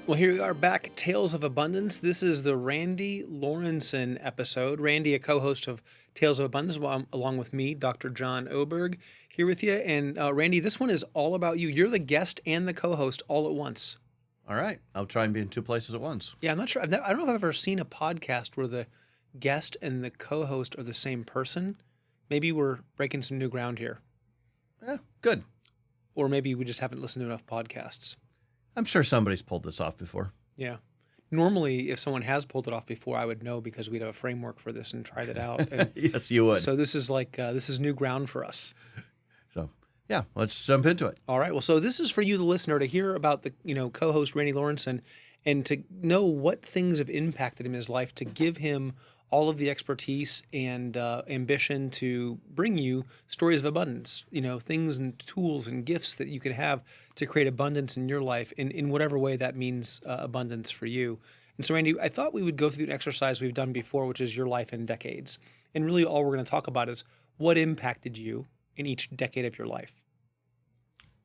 Well, here we are back, Tales of Abundance. This is the Randy Lorensen episode. Randy, a co-host of Tales of Abundance, along with me, Dr. John Oberg, here with you. And Randy, this one is all about you. You're the guest and the co-host all at once. All right. I'll try and be in two places at once. Yeah, I'm not sure. I don't know if I've ever seen a podcast where the guest and the co-host are the same person. Maybe we're breaking some new ground here. Yeah, good. Or maybe we just haven't listened to enough podcasts. I'm sure somebody's pulled this off before. Yeah. Normally, if someone has pulled it off before, I would know because we'd have a framework for this and tried it out. And yes, you would. so this is this is new ground for us. So, yeah, let's jump into it. All right. Well, so this is for you, the listener, to hear about the co-host Randy Lorensen and to know what things have impacted him in his life, to give him all of the expertise and ambition to bring you stories of abundance, things and tools and gifts that you can have to create abundance in your life in whatever way that means abundance for you. And so, Randy, I thought we would go through an exercise we've done before, which is your life in decades. And really all we're going to talk about is what impacted you in each decade of your life.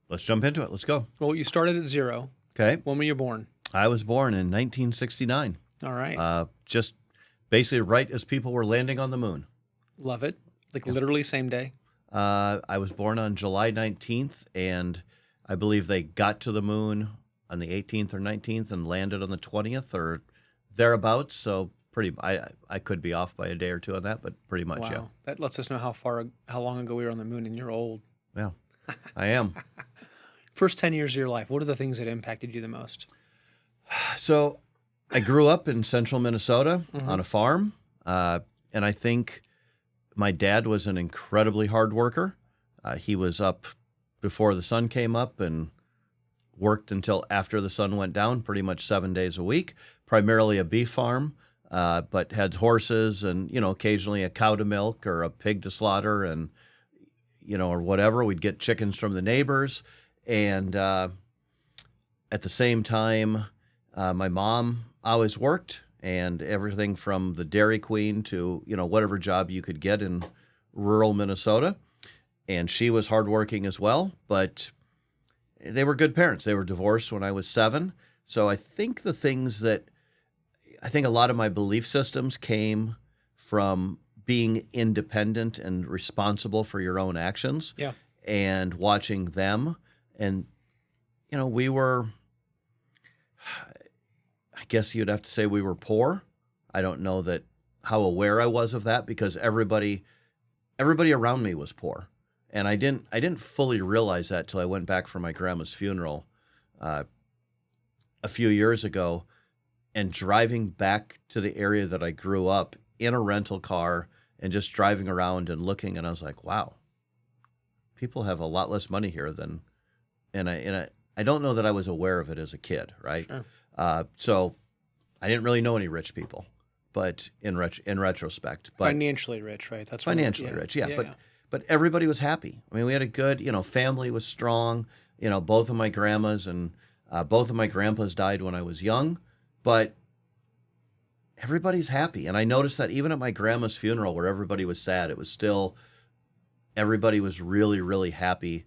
Let's jump into it. Let's go. Well, you started at 0. Okay. When were you born? I was born in 1969. All right. Just basically right as people were landing on the moon. Love it. Literally same day. I was born on July 19th, and I believe they got to the moon on the 18th or 19th and landed on the 20th or thereabouts. So I could be off by a day or two on that, but pretty much, Wow. yeah. That lets us know how long ago we were on the moon, and you're old. Yeah, I am. First 10 years of your life, what are the things that impacted you the most? So I grew up in central Minnesota on a farm, and I think my dad was an incredibly hard worker. He was up before the sun came up and worked until after the sun went down, pretty much 7 days a week, primarily a beef farm, but had horses and, occasionally a cow to milk or a pig to slaughter and, or whatever. We'd get chickens from the neighbors. And at the same time, my mom always worked, and everything from the Dairy Queen to, whatever job you could get in rural Minnesota. And she was hardworking as well, but they were good parents. They were divorced when I was 7. So I think a lot of my belief systems came from being independent and responsible for your own actions. Yeah. And watching them. And, we were, I guess you'd have to say we were poor. I don't know how aware I was of that because everybody around me was poor. And I didn't fully realize that till I went back for my grandma's funeral a few years ago, and driving back to the area that I grew up in a rental car and just driving around and looking, and I was like, wow, people have a lot less money here than, and I don't know that I was aware of it as a kid, right? Sure. So I didn't really know any rich people, but in retrospect, but Financially rich, right? That's financially rich, yeah. But everybody was happy. I mean, we had a good, family was strong. Both of my grandmas and both of my grandpas died when I was young, but everybody's happy. And I noticed that even at my grandma's funeral, where everybody was sad, it was still everybody was really, really happy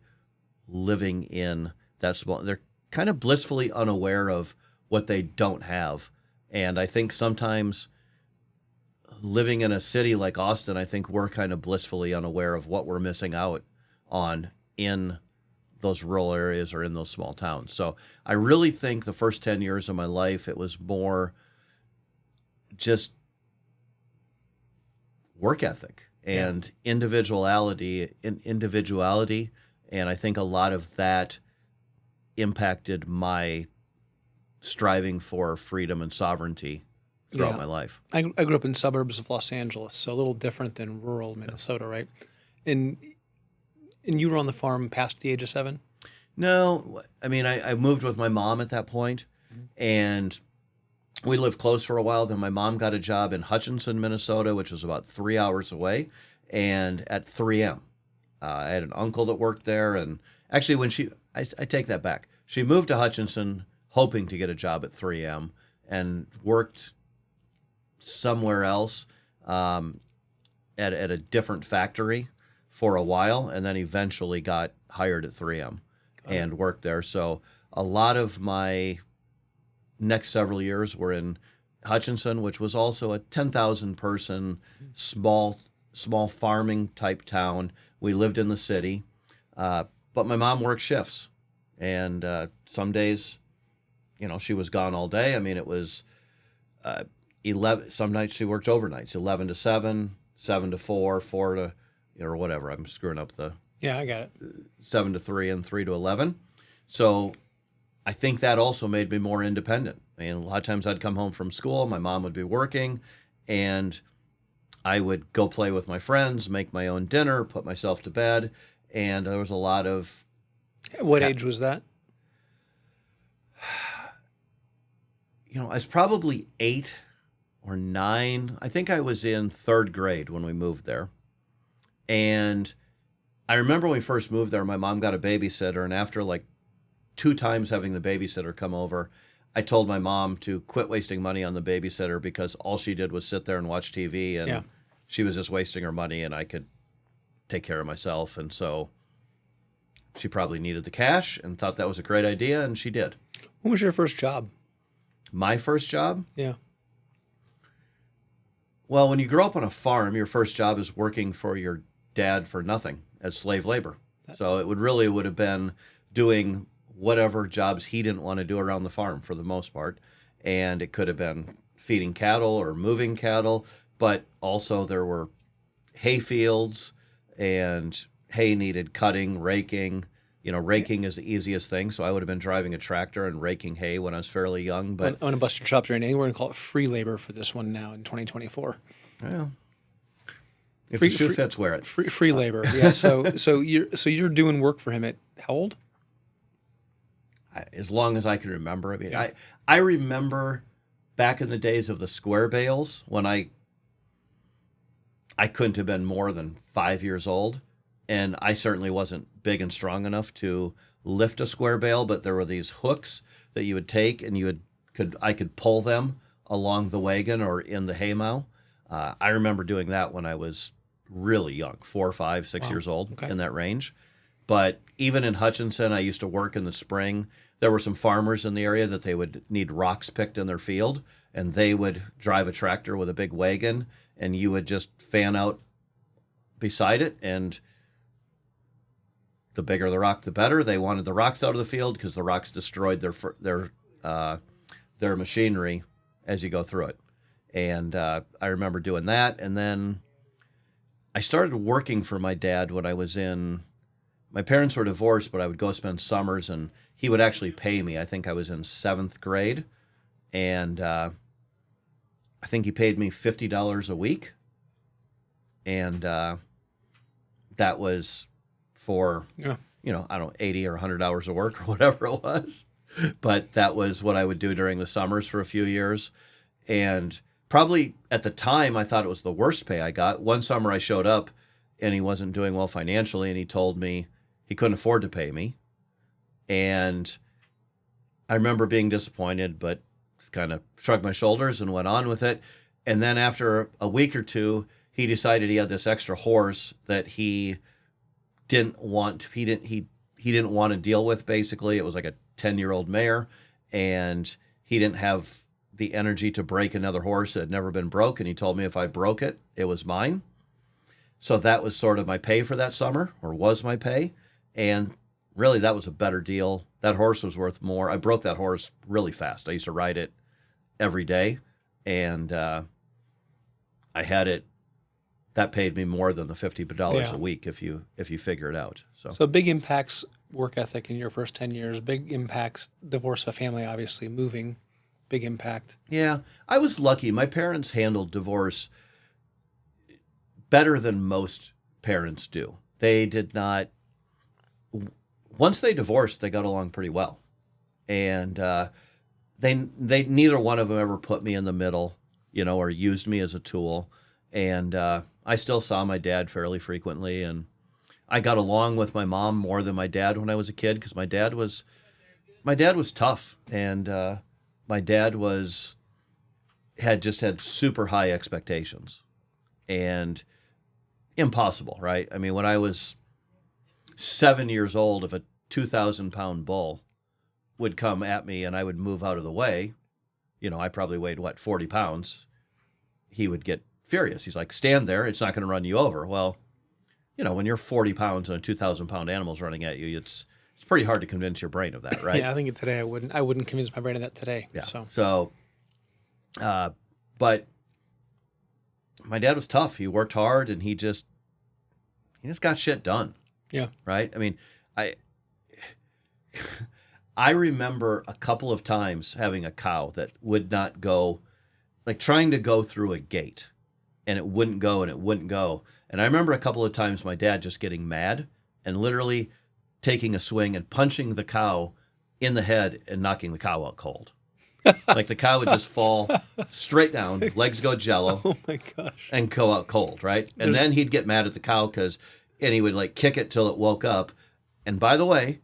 living in that small. They're kind of blissfully unaware of what they don't have. And I think sometimes living in a city like Austin, I think we're kind of blissfully unaware of what we're missing out on in those rural areas or in those small towns. So I really think the first 10 years of my life, it was more just work ethic and individuality. And I think a lot of that impacted my striving for freedom and sovereignty throughout my life. I grew up in suburbs of Los Angeles, so a little different than rural Minnesota, right? And you were on the farm past the age of 7? No, I mean, I moved with my mom at that point, and we lived close for a while. Then my mom got a job in Hutchinson, Minnesota, which was about 3 hours away, and at 3M. I had an uncle that worked there, and actually I take that back. She moved to Hutchinson hoping to get a job at 3M and worked somewhere else at a different factory for a while, and then eventually got hired at 3M and worked there. So a lot of my next several years were in Hutchinson, which was also a 10,000 person small farming type town. We lived in the city, but my mom worked shifts, and some days, she was gone all day. I mean, it was 11. Some nights she worked overnights, 11 to 7, 7 to 4, 4 to, or whatever. I'm screwing up the. Yeah, I got it. 7 to 3 and 3 to 11. So I think that also made me more independent. I mean, a lot of times I'd come home from school, my mom would be working, and I would go play with my friends, make my own dinner, put myself to bed, and there was a lot of... What age was that? I was probably 8 or 9. I think I was in 3rd grade when we moved there. And I remember when we first moved there, my mom got a babysitter, and after like 2 times having the babysitter come over, I told my mom to quit wasting money on the babysitter because all she did was sit there and watch TV, and she was just wasting her money, and I could take care of myself. And so she probably needed the cash and thought that was a great idea, and she did. What was your first job? My first job? Yeah. Well, when you grow up on a farm, your first job is working for your dad for nothing as slave labor. So it would have been doing whatever jobs he didn't want to do around the farm for the most part. And it could have been feeding cattle or moving cattle, but also there were hay fields, and hay needed cutting, raking. Raking is the easiest thing. So I would have been driving a tractor and raking hay when I was fairly young. But I'm going to bust your chops right now. We're going to call it free labor for this one now in 2024. Yeah. If the shoe fits, wear it. Free labor. Yeah. So you're doing work for him at how old? As long as I can remember. I mean, I remember back in the days of the square bales when I couldn't have been more than 5 years old, and I certainly wasn't big and strong enough to lift a square bale, but there were these hooks that you would take, and I could pull them along the wagon or in the haymow. I remember doing that when I was really young, 4, 5, 6 years old, in that range. But even in Hutchinson, I used to work in the spring. There were some farmers in the area that they would need rocks picked in their field, and they would drive a tractor with a big wagon, and you would just fan out beside it, and the bigger the rock, the better. They wanted the rocks out of the field because the rocks destroyed their machinery as you go through it. And I remember doing that, and then I started working for my dad when I was in. My parents were divorced, but I would go spend summers, and he would actually pay me. I think I was in 7th grade, and I think he paid me $50 a week, and that was for, I don't know, 80 or 100 hours of work or whatever it was. But that was what I would do during the summers for a few years. And probably at the time, I thought it was the worst pay I got. One summer I showed up, and he wasn't doing well financially, and he told me he couldn't afford to pay me. And I remember being disappointed, but just kind of shrugged my shoulders and went on with it. And then after a week or two, he decided he had this extra horse that he didn't want to deal with. Basically, it was like a 10-year-old mare, and he didn't have the energy to break another horse that had never been broke. And he told me if I broke it, it was mine. So that was sort of my pay for that summer, or was my pay. And really, that was a better deal. That horse was worth more. I broke that horse really fast. I used to ride it every day, and I had it. That paid me more than the $50 a week if you figure it out. So big impacts work ethic in your first 10 years. Big impacts divorce of a family, obviously moving. Big impact. Yeah, I was lucky. My parents handled divorce better than most parents do. They did not. Once they divorced, they got along pretty well, and they neither one of them ever put me in the middle, or used me as a tool. And I still saw my dad fairly frequently, and I got along with my mom more than my dad when I was a kid because my dad was tough, and my dad had super high expectations, and impossible, right? I mean, when I was 7 years old, if a 2,000-pound bull would come at me and I would move out of the way, I probably weighed, 40 pounds, he would get furious. He's like, stand there. It's not going to run you over. Well, when you're 40 pounds and a 2,000-pound animal's running at you, it's pretty hard to convince your brain of that, right? Yeah, I think today I wouldn't convince my brain of that today. Yeah. So But my dad was tough. He worked hard, and he just got shit done. Yeah. Right? I mean, I remember a couple of times having a cow that would not go, like trying to go through a gate, and it wouldn't go and it wouldn't go. And I remember a couple of times my dad just getting mad and literally taking a swing and punching the cow in the head and knocking the cow out cold. Like the cow would just fall straight down, legs go jello. Oh my gosh. And go out cold, right? And then he'd get mad at the cow and he would like kick it till it woke up. And by the way,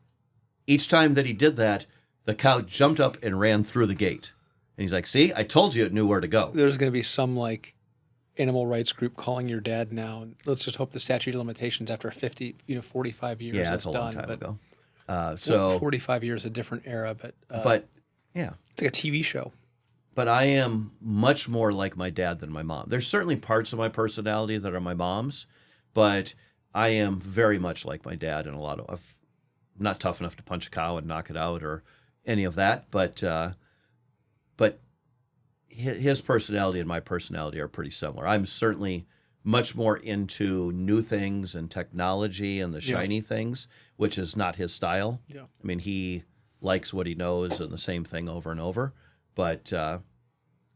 each time that he did that, the cow jumped up and ran through the gate. And he's like, see, I told you it knew where to go. There's going to be some like animal rights group calling your dad now. And let's just hope the statute of limitations after 45 years Yeah, that's a long done. time ago. So 45 years, a different era, but yeah. It's like a TV show. But I am much more like my dad than my mom. There's certainly parts of my personality that are my mom's, but I am very much like my dad in a lot of. I'm not tough enough to punch a cow and knock it out or any of that, but his personality and my personality are pretty similar. I'm certainly much more into new things and technology and the shiny things, which is not his style. Yeah. I mean, he likes what he knows and the same thing over and over, but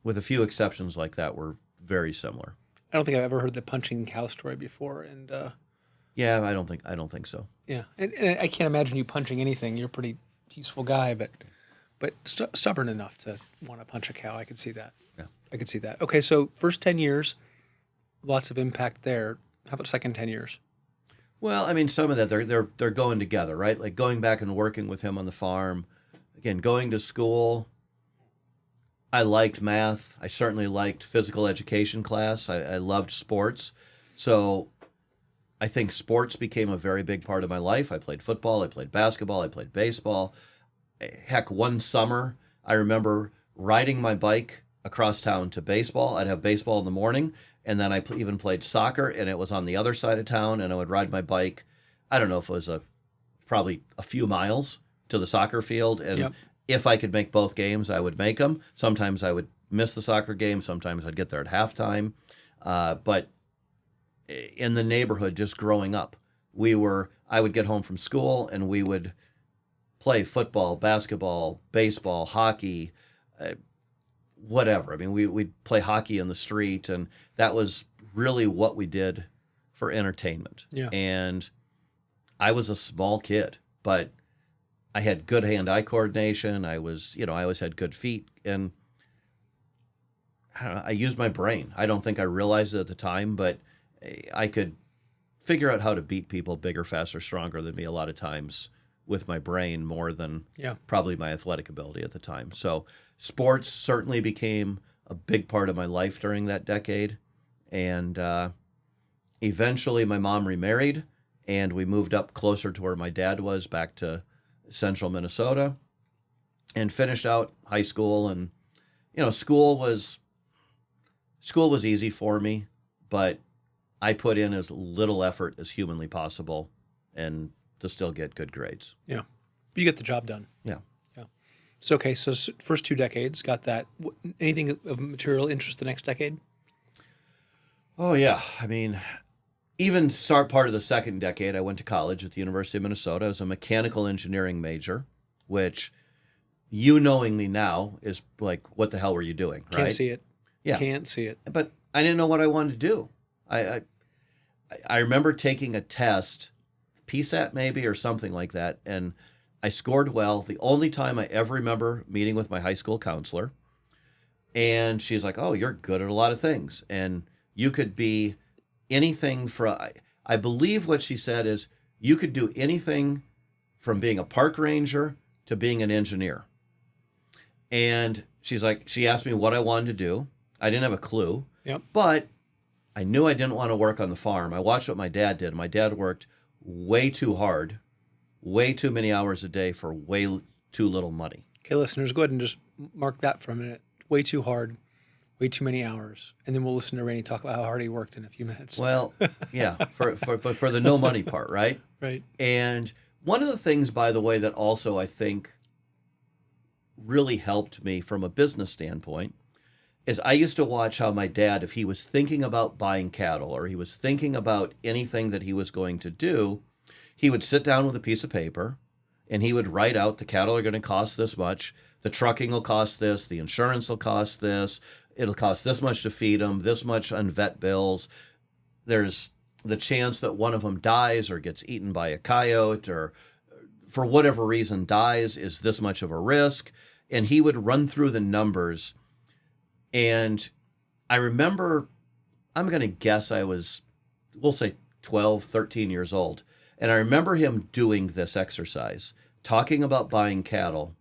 with a few exceptions like that, we're very similar. I don't think I've ever heard the punching cow story before, and Yeah, I don't think so. yeah, and I can't imagine you punching anything. You're a pretty peaceful guy, but stubborn enough to want to punch a cow. I could see that. Yeah. I could see that. Okay, so first 10 years, lots of impact there. How about second 10 years? Well, I mean, some of that they're going together, right? Like going back and working with him on the farm, again, going to school. I liked math. I certainly liked physical education class. I loved sports, so I think sports became a very big part of my life. I played football. I played basketball. I played baseball. Heck, one summer I remember riding my bike across town to baseball. I'd have baseball in the morning. And then I even played soccer, and it was on the other side of town, and I would ride my bike. I don't know if it was probably a few miles to the soccer field, and if I could make both games, I would make them. Sometimes I would miss the soccer game. Sometimes I'd get there at halftime. But in the neighborhood, just growing up, I would get home from school, and we would play football, basketball, baseball, hockey, whatever. I mean, we'd play hockey in the street, and that was really what we did for entertainment. Yeah. And I was a small kid, but I had good hand-eye coordination. I always had good feet, and I don't know, I used my brain. I don't think I realized it at the time, but I could figure out how to beat people bigger, faster, stronger than me a lot of times with my brain more than probably my athletic ability at the time. So sports certainly became a big part of my life during that decade. And eventually my mom remarried, and we moved up closer to where my dad was, back to central Minnesota, and finished out high school. And, school was easy for me, but I put in as little effort as humanly possible and to still get good grades. Yeah. You get the job done. Yeah. Yeah. So, okay, so first 2 decades, got that. Anything of material interest the next decade? Oh, yeah. I mean, even start part of the second decade, I went to college at the University of Minnesota. I was a mechanical engineering major, which, knowing me now, is like, what the hell were you doing, right? Can't see it. Yeah. Can't see it. But I didn't know what I wanted to do. I remember taking a test, PSAT maybe, or something like that, and I scored well. The only time I ever remember meeting with my high school counselor, and she's like, "Oh, you're good at a lot of things, and you could be anything from," I believe what she said is, you could do anything from being a park ranger to being an engineer. And she's like, she asked me what I wanted to do. I didn't have a clue, but I knew I didn't want to work on the farm. I watched what my dad did. My dad worked way too hard, way too many hours a day for way too little money. Okay, listeners, go ahead and just mark that for a minute. way too hard, way too many hours, and then we'll listen to Randy talk about how hard he worked in a few minutes. Well, yeah, but for the no money part, right? Right. And one of the things, by the way, that also I think really helped me from a business standpoint is I used to watch how my dad, if he was thinking about buying cattle or he was thinking about anything that he was going to do, he would sit down with a piece of paper and he would write out the cattle are going to cost this much, the trucking will cost this, the insurance will cost this, it'll cost this much to feed them, this much on vet bills. There's the chance that one of them dies or gets eaten by a coyote or for whatever reason dies is this much of a risk. And he would run through the numbers. And I remember, I'm going to guess I was, we'll say 12, 13 years old. And I remember him doing this exercise, talking about buying cattle.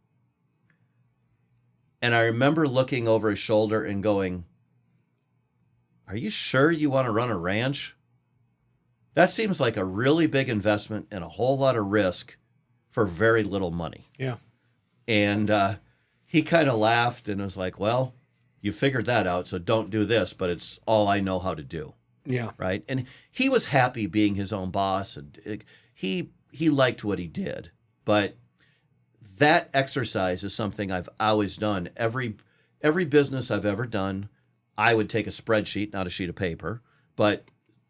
And I remember looking over his shoulder and going, are you sure you want to run a ranch? That seems like a really big investment and a whole lot of risk for very little money. Yeah. And he kind of laughed and was like, well, you figured that out, so don't do this, but it's all I know how to do. Yeah. Right? And he was happy being his own boss, and he liked what he did. But that exercise is something I've always done. Every business I've ever done, I would take a spreadsheet, not a sheet of paper, but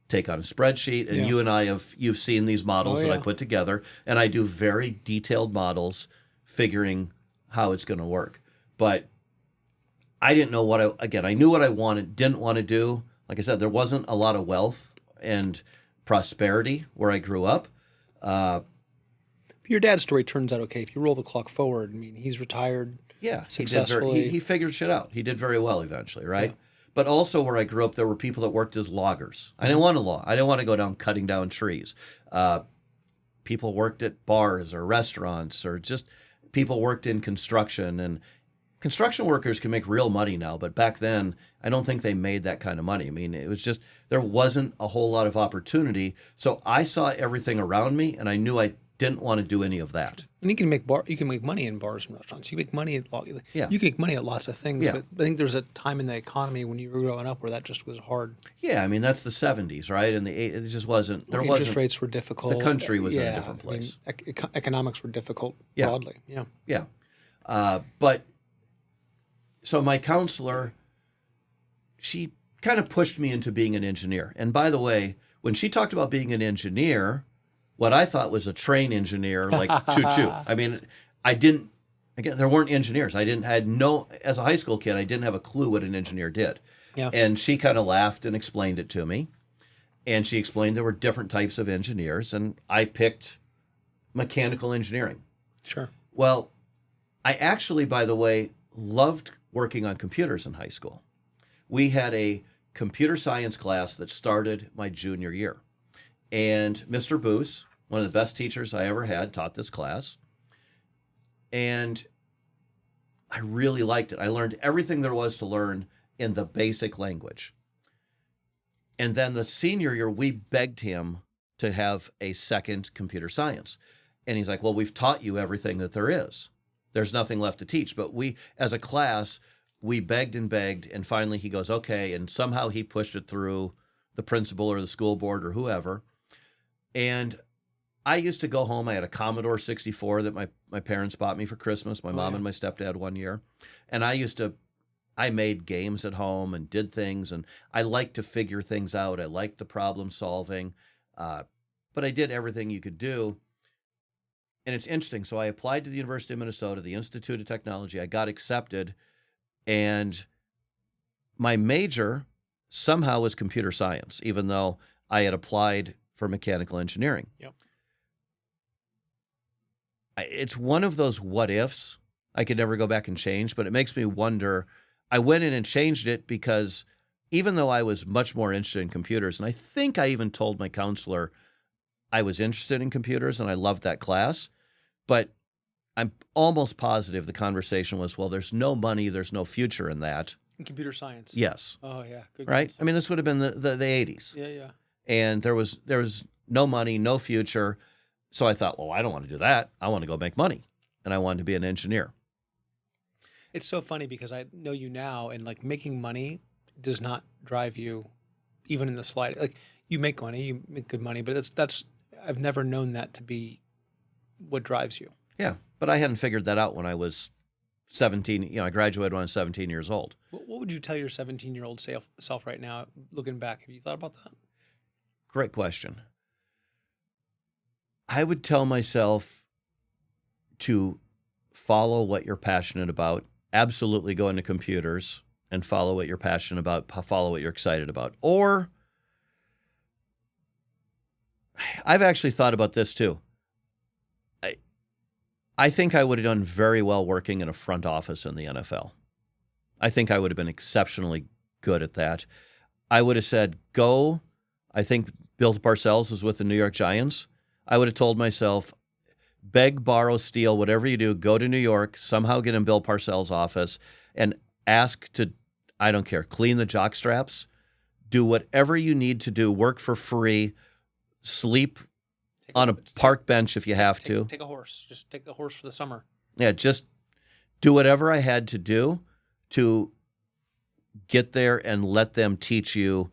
take on a spreadsheet. And you and I you've seen these models that I put together, and I do very detailed models figuring how it's going to work. But I didn't know I knew what I wanted, didn't want to do. Like I said, there wasn't a lot of wealth and prosperity where I grew up. Your dad's story turns out okay. If you roll the clock forward, I mean, he's retired. Yeah, successfully. He figured shit out. He did very well eventually, right? Yeah. But also where I grew up, there were people that worked as loggers. I didn't want to log. I didn't want to go down cutting down trees. People worked at bars or restaurants, or just people worked in construction. And construction workers can make real money now, but back then, I don't think they made that kind of money. I mean, it was just, there wasn't a whole lot of opportunity. So I saw everything around me, and I knew I didn't want to do any of that. And you can make money in bars and restaurants. You make money at you can make money at lots of things. Yeah. But I think there's a time in the economy when you were growing up where that just was hard. Yeah, I mean that's the 70s, right? And the 80s, it just wasn't. Interest rates were difficult. The country was in a different place. I mean, economics were difficult broadly. Yeah. Yeah. But so my counselor, she kind of pushed me into being an engineer. And by the way, when she talked about being an engineer, what I thought was a train engineer, like choo-choo. I mean, there weren't engineers. As a high school kid, I didn't have a clue what an engineer did. Yeah. And she kind of laughed and explained it to me. And she explained there were different types of engineers, and I picked mechanical engineering. Sure. Well, I actually, by the way, loved working on computers in high school. We had a computer science class that started my junior year. And Mr. Boos, one of the best teachers I ever had, taught this class. And I really liked it. I learned everything there was to learn in the basic language. And then the senior year, we begged him to have a second computer science. And he's like, well, we've taught you everything that there is. There's nothing left to teach. But we, as a class, we begged, and finally he goes, okay. And somehow he pushed it through the principal or the school board or whoever. And I used to go home. I had a Commodore 64 that my parents bought me for Christmas, my mom and my stepdad one year. And I made games at home and did things. And I liked to figure things out. I liked the problem solving. But I did everything you could do. And it's interesting. So I applied to the University of Minnesota, the Institute of Technology. I got accepted. And my major somehow was computer science, even though I had applied for mechanical engineering. Yep. It's one of those what ifs I could never go back and change, but it makes me wonder. I went in and changed it because even though I was much more interested in computers, and I think I even told my counselor I was interested in computers and I loved that class, but I'm almost positive the conversation was, well, there's no money, there's no future in that. In computer science. Yes. Oh, yeah. Good right? concept. I mean, this would have been the 80s. Yeah. And there was no money, no future. So I thought, well, I don't want to do that. I want to go make money. And I wanted to be an engineer. It's so funny because I know you now, and like making money does not drive you, even in the slide. Like you make money, you make good money, but that's I've never known that to be what drives you. Yeah, but I hadn't figured that out when I was 17. You know, I graduated when I was 17 years old. What would you tell your 17-year-old self right now, looking back? Have you thought about that? Great question. I would tell myself to follow what you're passionate about. Absolutely go into computers and follow what you're passionate about, follow what you're excited about. Or I've actually thought about this too. I think I would have done very well working in a front office in the NFL. I think I would have been exceptionally good at that. I would have said, go. I think Bill Parcells was with the New York Giants. I would have told myself, beg, borrow, steal, whatever you do, go to New York, somehow get in Bill Parcells' office and ask to, I don't care, clean the jock straps, do whatever you need to do, work for free, sleep on a park bench if you have to. Take a horse. Just take a horse for the summer. Yeah, just do whatever I had to do to get there and let them teach you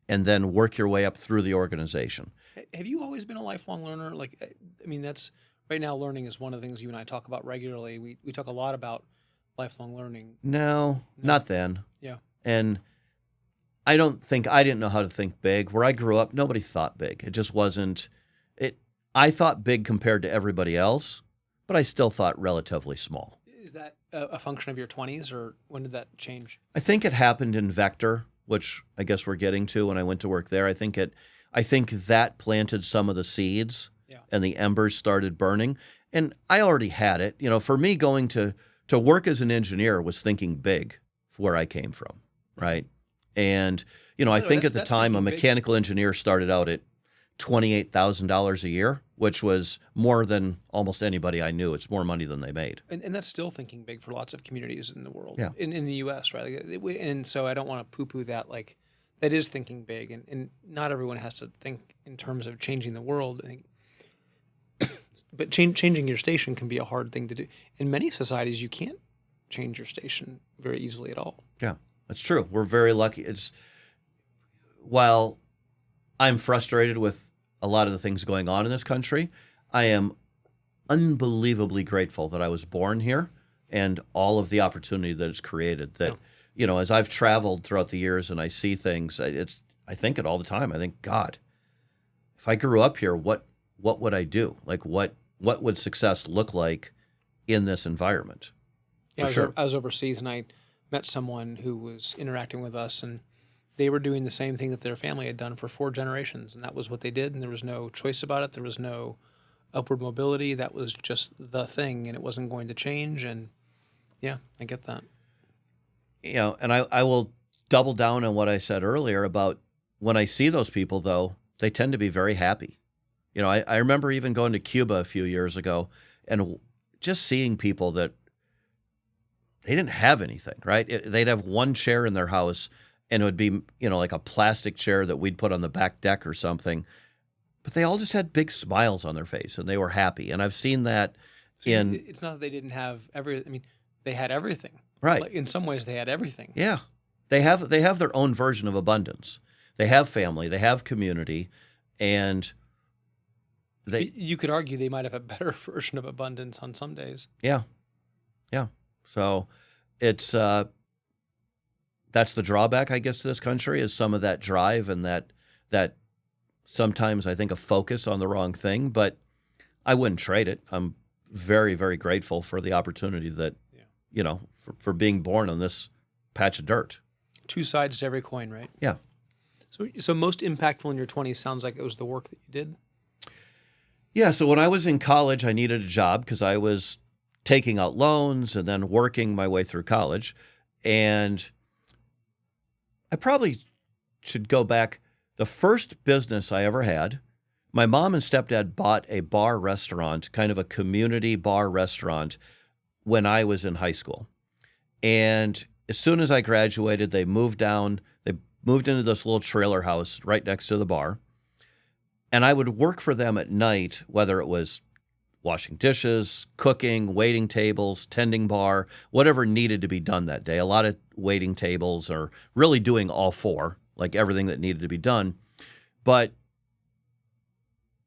and then work your way up through the organization. Have you always been a lifelong learner? Like, I mean, that's right now learning is one of the things you and I talk about regularly. We talk a lot about lifelong learning. No, not then. Yeah. And I didn't know how to think big. Where I grew up, nobody thought big. It just wasn't. I thought big compared to everybody else, but I still thought relatively small. Is that a function of your 20s, or when did that change? I think it happened in Vector, which I guess we're getting to when I went to work there. I think that planted some of the seeds, and the embers started burning. And I already had it. You know, for me, going to work as an engineer was thinking big for where I came from, right? And, you know, I think at the time a mechanical engineer started out at $28,000 a year, which was more than almost anybody I knew. It's more money than they made. And that's still thinking big for lots of communities in the world, yeah. in the U.S., right? And so I don't want to poo-poo that. Like, that is thinking big, and not everyone has to think in terms of changing the world. I think, but changing your station can be a hard thing to do. In many societies, you can't change your station very easily at all. Yeah, that's true. We're very lucky. While I'm frustrated with a lot of the things going on in this country, I am unbelievably grateful that I was born here and all of the opportunity that it's created. That, you know, as I've traveled throughout the years and I see things, I think it all the time. I think, God, if I grew up here, what would I do? Like, what would success look like in this environment? Yeah, I was overseas and I met someone who was interacting with us, and they were doing the same thing that their family had done for 4 generations, and that was what they did, and there was no choice about it. There was no upward mobility. That was just the thing, and it wasn't going to change, and yeah, I get that. You know, and I will double down on what I said earlier about when I see those people, though, they tend to be very happy. You know, I remember even going to Cuba a few years ago and just seeing people that they didn't have anything, right? They'd have one chair in their house, and it would be, you know, like a plastic chair that we'd put on the back deck or something. But they all just had big smiles on their face, and they were happy. And I've seen that It's not that they didn't have they had everything. Right. Like, in some ways, they had everything. Yeah. They have their own version of abundance. They have family. They have community. And you could argue they might have a better version of abundance on some days. Yeah. Yeah. So it's that's the drawback, I guess, to this country, is some of that drive and that sometimes I think a focus on the wrong thing, but I wouldn't trade it. I'm very, very grateful for the opportunity that, you know, for being born on this patch of dirt. 2 sides to every coin, right? Yeah. So most impactful in your 20s sounds like it was the work that you did. Yeah. So when I was in college, I needed a job because I was taking out loans and then working my way through college. And I probably should go back. The first business I ever had, my mom and stepdad bought a bar restaurant, kind of a community bar restaurant, when I was in high school. And as soon as I graduated, they moved into this little trailer house right next to the bar. And I would work for them at night, whether it was washing dishes, cooking, waiting tables, tending bar, whatever needed to be done that day. A lot of waiting tables are really doing all four, like everything that needed to be done. But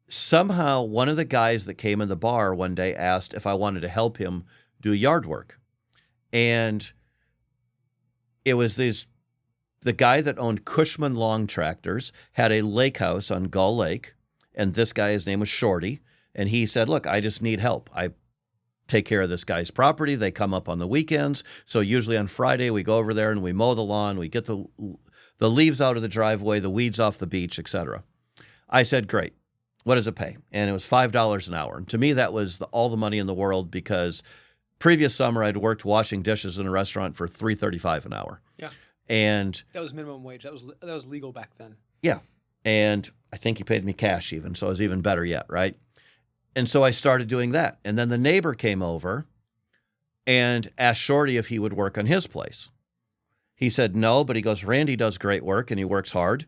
somehow one of the guys that came in the bar one day asked if I wanted to help him do yard work. And it was the guy that owned Cushman Long Tractors had a lake house on Gull Lake. And this guy, his name was Shorty. And he said, look, I just need help. I take care of this guy's property. They come up on the weekends. So usually on Friday, we go over there and we mow the lawn. We get the leaves out of the driveway, the weeds off the beach, etc. I said, great. What does it pay? And it was $5 an hour. And to me, that was all the money in the world because previous summer I'd worked washing dishes in a restaurant for $3.35 an hour. Yeah. And that was minimum wage. That was legal back then. Yeah. And I think he paid me cash even, so it was even better yet, right? And so I started doing that. And then the neighbor came over and asked Shorty if he would work on his place. He said no, but he goes, Randy does great work and he works hard.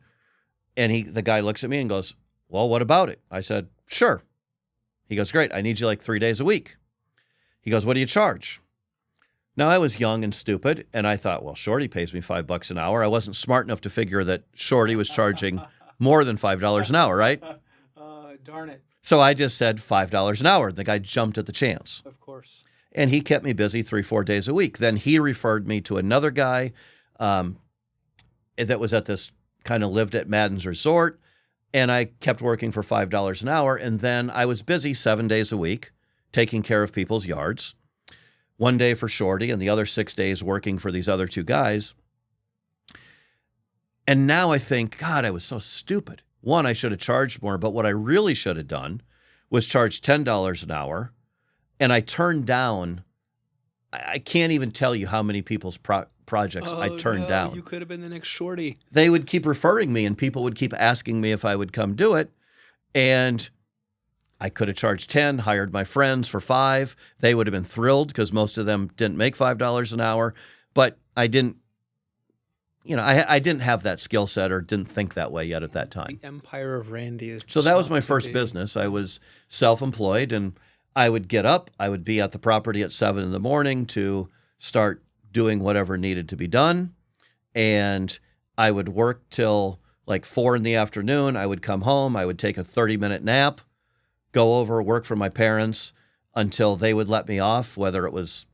And the guy looks at me and goes, well, what about it? I said, sure. He goes, great. I need you like 3 days a week. He goes, what do you charge? Now, I was young and stupid, and I thought, well, Shorty pays me $5 an hour. I wasn't smart enough to figure that Shorty was charging more than $5 an hour, right? Darn it. So I just said $5 an hour. The guy jumped at the chance. Of course. And he kept me busy 3-4 days a week. Then he referred me to another guy that was at this kind of lived at Madden's Resort. And I kept working for $5 an hour. And then I was busy 7 days a week taking care of people's yards. 1 day for Shorty and the other 6 days working for these other two guys. And now I think, God, I was so stupid. One, I should have charged more, but what I really should have done was charge $10 an hour. And I turned down, I can't even tell you how many people's projects I turned down. You could have been the next Shorty. They would keep referring me and people would keep asking me if I would come do it. And I could have charged 10, hired my friends for 5. They would have been thrilled because most of them didn't make $5 an hour. But I didn't, I didn't have that skill set or didn't think that way yet at that time. The empire of Randy is just so that was not my to first be. business. I was self-employed and I would get up. I would be at the property at 7 in the morning to start doing whatever needed to be done. And I would work till like 4 in the afternoon. I would come home. I would take a 30-minute nap, go over, work for my parents until they would let me off, whether it was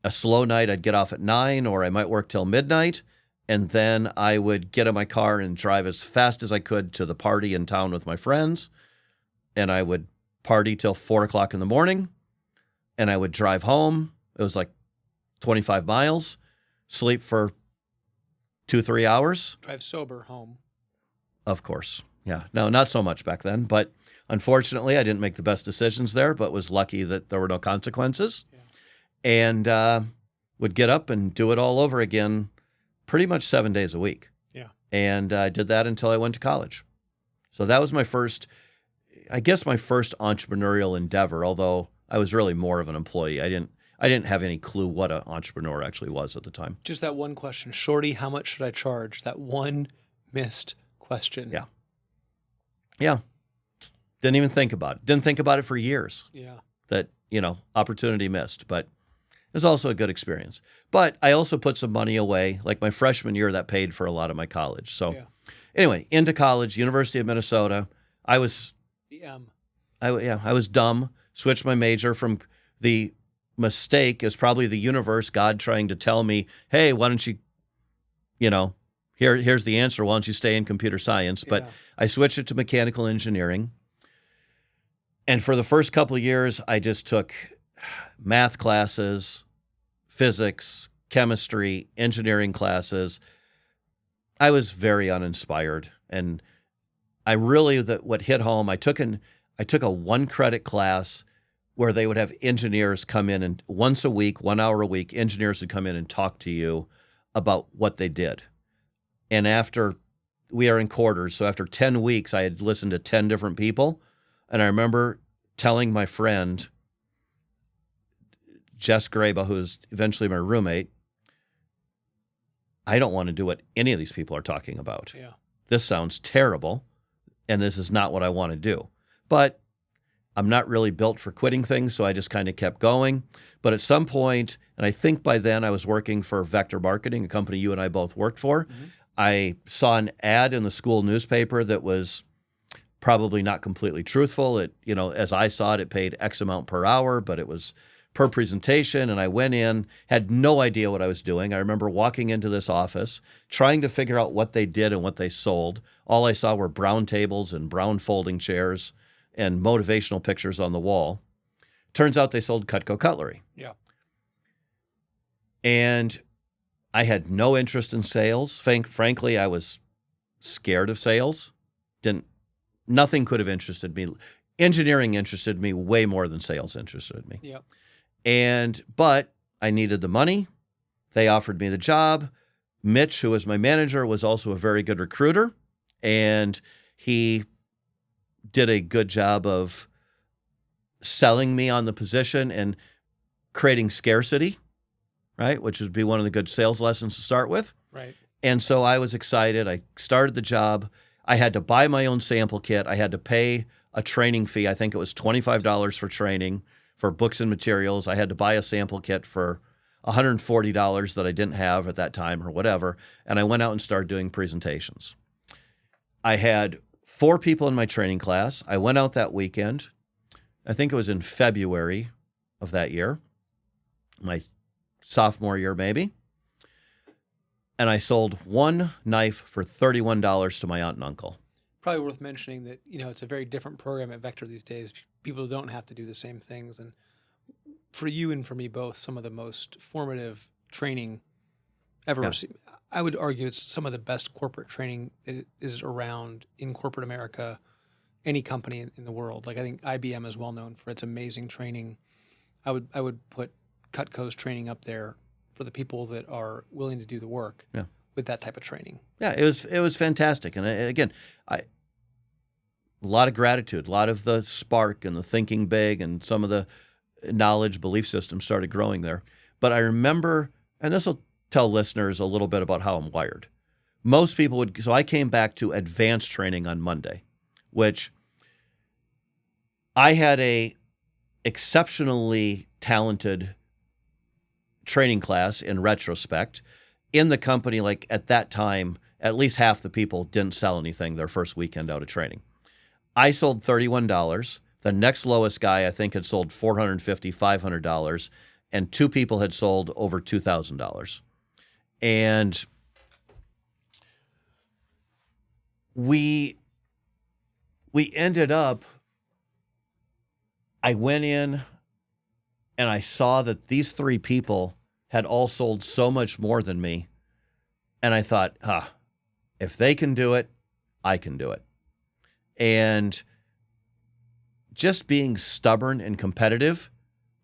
a slow night, I'd get off at 9, or I might work till midnight. And then I would get in my car and drive as fast as I could to the party in town with my friends. And I would party till 4 o'clock in the morning. And I would drive home. It was like 25 miles, sleep for 2-3 hours. Drive sober home. Of course. Yeah. No, not so much back then. But unfortunately, I didn't make the best decisions there, but was lucky that there were no consequences. Yeah. And would get up and do it all over again pretty much 7 days a week. Yeah. And I did that until I went to college. So that was my first entrepreneurial endeavor, although I was really more of an employee. I didn't have any clue what an entrepreneur actually was at the time. Just that one question. Shorty, how much should I charge? That one missed question. Yeah. Yeah. Didn't even think about it. Didn't think about it for years. Yeah. That, opportunity missed. But it was also a good experience. But I also put some money away. Like my freshman year, that paid for a lot of my college. So anyway, into college, University of Minnesota. I was I was dumb. Switched my major from the mistake is probably the universe, God trying to tell me, hey, why don't you, here's the answer. Why don't you stay in computer science? But I switched it to mechanical engineering. And for the first couple of years, I just took math classes, physics, chemistry, engineering classes. I was very uninspired. And I really, what hit home, I took a 1-credit class where they would have engineers come in and once a week, 1 hour a week, engineers would come in and talk to you about what they did. And we are in quarters, so after 10 weeks, I had listened to 10 different people. And I remember telling my friend, Jess Graba, who was eventually my roommate, I don't want to do what any of these people are talking about. Yeah. This sounds terrible, and this is not what I want to do. But I'm not really built for quitting things, so I just kind of kept going. But at some point, and I think by then I was working for Vector Marketing, a company you and I both worked for. I saw an ad in the school newspaper that was probably not completely truthful. It, as I saw it, it paid X amount per hour, but it was per presentation. And I went in, had no idea what I was doing. I remember walking into this office, trying to figure out what they did and what they sold. All I saw were brown tables and brown folding chairs and motivational pictures on the wall. Turns out they sold Cutco cutlery. Yeah. And I had no interest in sales. Frankly, I was scared of sales. Nothing could have interested me. Engineering interested me way more than sales interested me. Yeah. But I needed the money. They offered me the job. Mitch, who was my manager, was also a very good recruiter, and he did a good job of selling me on the position and creating scarcity, right? Which would be one of the good sales lessons to start with. Right. And so I was excited. I started the job. I had to buy my own sample kit. I had to pay a training fee. I think it was $25 for training, for books and materials. I had to buy a sample kit for $140 that I didn't have at that time or whatever. And I went out and started doing presentations. I had 4 people in my training class. I went out that weekend. I think it was in February of that year, my sophomore year maybe. And I sold one knife for $31 to my aunt and uncle. Probably worth mentioning that, it's a very different program at Vector these days. People don't have to do the same things. And for you and for me both, some of the most formative training ever received. I would argue it's some of the best corporate training that is around in corporate America, any company in the world. Like I think IBM is well known for its amazing training. I would put Cutco's training up there for the people that are willing to do the work with that type of training. Yeah, it was fantastic. And again, a lot of gratitude, a lot of the spark and the thinking big and some of the knowledge belief system started growing there. But I remember, and this will tell listeners a little bit about how I'm wired. Most people would, so I came back to advanced training on Monday, which I had a exceptionally talented training class in retrospect. In the company, like at that time, at least half the people didn't sell anything their first weekend out of training. I sold $31. The next lowest guy, I think, had sold $450, $500, and 2 people had sold over $2,000. And we ended up, I went in and I saw that these 3 people had all sold so much more than me. And I thought, if they can do it, I can do it. And just being stubborn and competitive,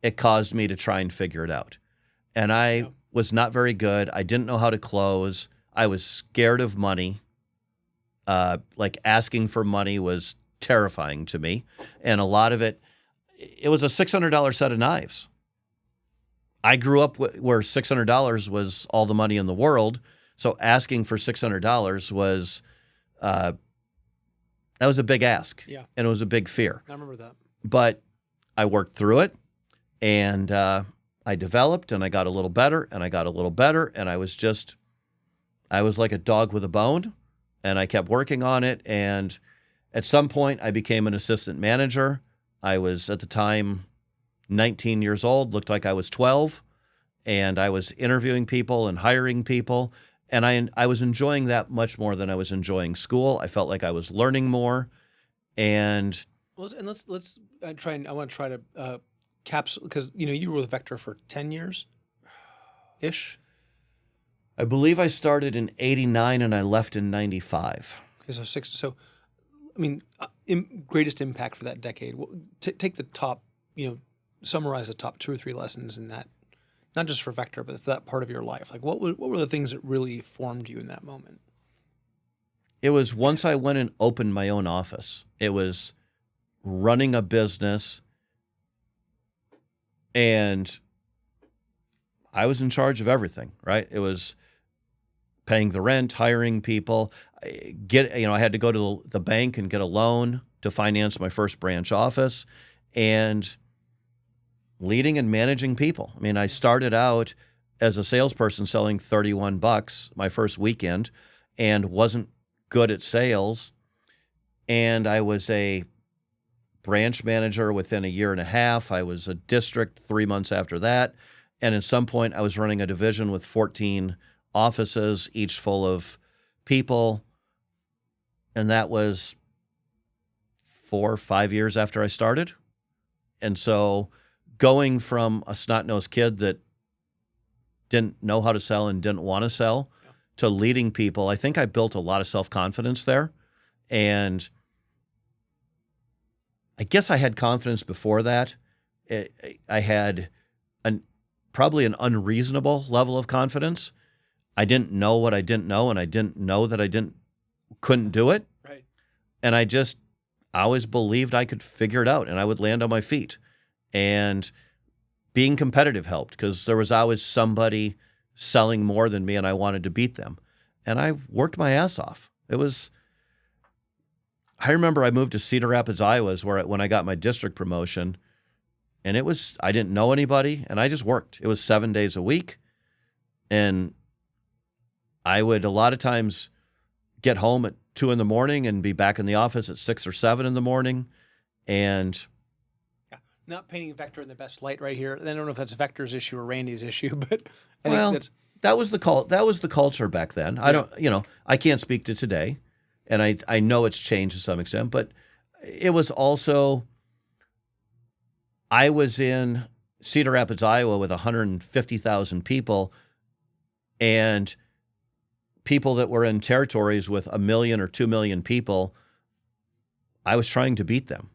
it caused me to try and figure it out. And I was not very good. I didn't know how to close. I was scared of money. Like asking for money was terrifying to me. And a lot of it was a $600 set of knives. I grew up where $600 was all the money in the world. So asking for $600 was, that was a big ask. Yeah. And it was a big fear. I remember that. But I worked through it, and I developed, and I got a little better, and I got a little better, and I was like a dog with a bone, and I kept working on it. And at some point, I became an assistant manager. I was, at the time, 19 years old, looked like I was 12, and I was interviewing people and hiring people, and I was enjoying that much more than I was enjoying school. I felt like I was learning more, and let's try. I want to try to capsule, because you were with Vector for 10 years, ish. I believe I started in '89 and I left in '95. Okay, so 6. So, I mean, greatest impact for that decade. Take the top. Summarize the top 2 or 3 lessons in that, not just for Vector, but for that part of your life. Like, what were the things that really formed you in that moment? It was once I went and opened my own office. It was running a business, and I was in charge of everything, right? It was paying the rent, hiring people. I had to go to the bank and get a loan to finance my first branch office. and leading and managing people. I mean, I started out as a salesperson selling $31 my first weekend and wasn't good at sales. And I was a branch manager within a year and a half. I was a district 3 months after that. And at some point, I was running a division with 14 offices, each full of people. And that was 4 or 5 years after I started. And so going from a snot-nosed kid that didn't know how to sell and didn't want to sell to leading people, I think I built a lot of self-confidence there. And I guess I had confidence before that. I had probably an unreasonable level of confidence. I didn't know what I didn't know, and I didn't know that I couldn't do it. Right. And I always believed I could figure it out and I would land on my feet. And being competitive helped because there was always somebody selling more than me and I wanted to beat them. And I worked my ass off. I remember I moved to Cedar Rapids, Iowa, when I got my district promotion. And I didn't know anybody and I just worked. It was 7 days a week. And I would a lot of times get home at 2 a.m. and be back in the office at 6 or 7 a.m. And not painting Vector in the best light right here. I don't know if that's Vector's issue or Randy's issue, but I well, think that was the culture back then. I don't, I can't speak to today, and I know it's changed to some extent, but it was also, I was in Cedar Rapids, Iowa with 150,000 people and people that were in territories with 1 million or 2 million people. I was trying to beat them,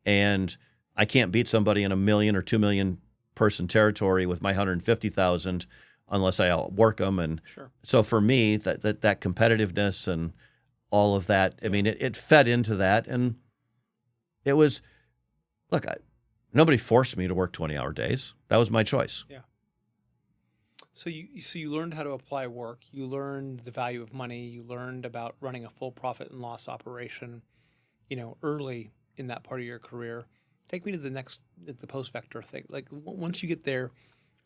and I can't beat somebody in 1 million or 2 million person territory with my 150,000 unless I outwork them. And sure. So for me, that competitiveness and all of that, I mean, it fed into that. And it was, look, nobody forced me to work 20-hour days. That was my choice. Yeah. So you learned how to apply work. You learned the value of money. You learned about running a full profit and loss operation, early in that part of your career. Take me to the post-Vector thing. Like once you get there,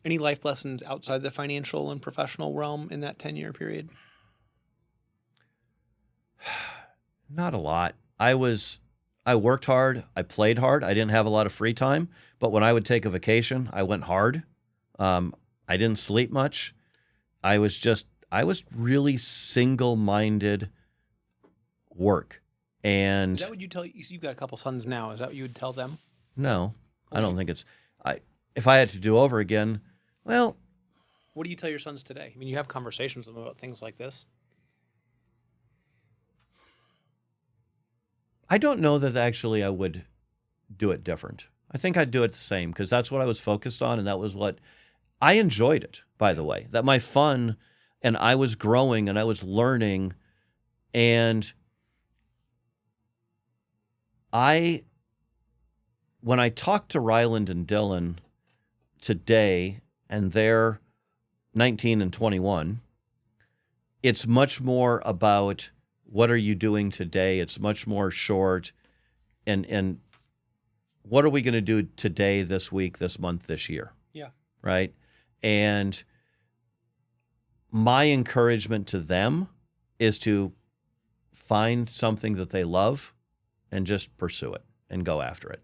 any life lessons outside the financial and professional realm in that 10-year period? Not a lot. I worked hard. I played hard. I didn't have a lot of free time, but when I would take a vacation, I went hard. I didn't sleep much. I was really single-minded work. And is that what you tell? You've got a couple sons now. Is that what you would tell them? No, I don't think if I had to do over again, well. What do you tell your sons today? I mean, you have conversations with them about things like this. I don't know that actually I would do it different. I think I'd do it the same because that's what I was focused on. And that was what I enjoyed it, by the way, that my fun, and I was growing and I was learning. And when I talked to Ryland and Dylan today, and they're 19 and 21, it's much more about what are you doing today? It's much more short, and what are we going to do today, this week, this month, this year? Yeah. Right? And my encouragement to them is to find something that they love and just pursue it and go after it.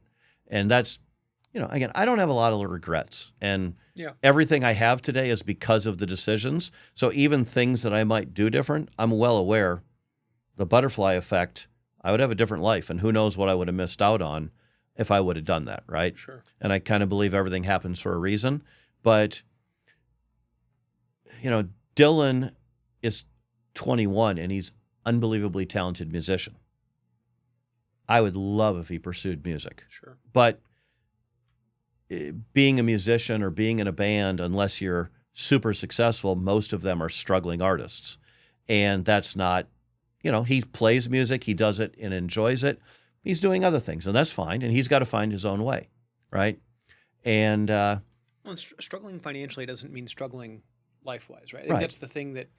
And that's, again, I don't have a lot of regrets. And everything I have today is because of the decisions. So even things that I might do different, I'm well aware the butterfly effect, I would have a different life. And who knows what I would have missed out on if I would have done that, right? Sure. And I kind of believe everything happens for a reason. But, Dylan is 21 and he's unbelievably talented musician. I would love if he pursued music. Sure. But being a musician or being in a band, unless you're super successful, most of them are struggling artists. And that's not, he plays music, he does it and enjoys it. He's doing other things, and that's fine. And he's got to find his own way, right? And struggling financially doesn't mean struggling life-wise, right? I think Right. that's the thing that,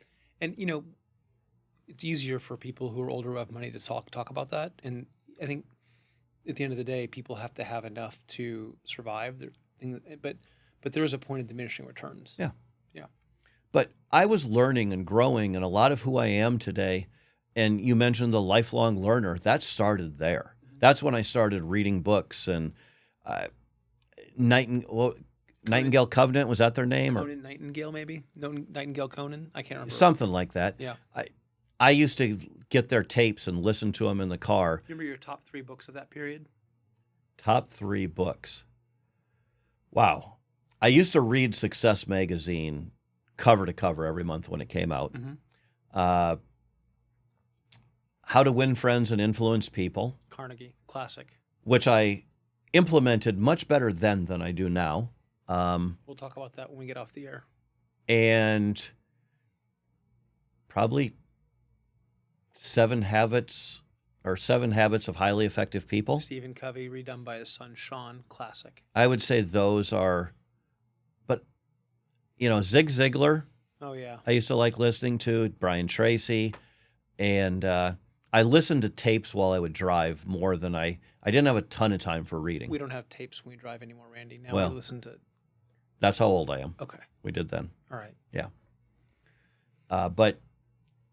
and it's easier for people who are older who have money to talk about that. And I think at the end of the day, people have to have enough to survive. But there is a point of diminishing returns. Yeah. Yeah. But I was learning and growing, and a lot of who I am today, and you mentioned the lifelong learner, that started there. That's when I started reading books, and Nightingale Covenant, was that their name? Conan Nightingale, maybe? No, Nightingale Conan? I can't remember. Something like that. Yeah. I used to get their tapes and listen to them in the car. Remember your top 3 books of that period? Top 3 books. Wow. I used to read Success Magazine cover to cover every month when it came out. Mm-hmm. How to Win Friends and Influence People. Carnegie, classic. Which I implemented much better then than I do now. We'll talk about that when we get off the air. And probably 7 Habits of Highly Effective People. Stephen Covey, redone by his son Sean, classic. I would say those are, but, Zig Ziglar. Oh, yeah. I used to like listening to Brian Tracy. And I listened to tapes while I would drive more than I didn't have a ton of time for reading. We don't have tapes when we drive anymore, Randy. Now Well, we listen to... That's how old I am. Okay. We did then. All right. Yeah. But,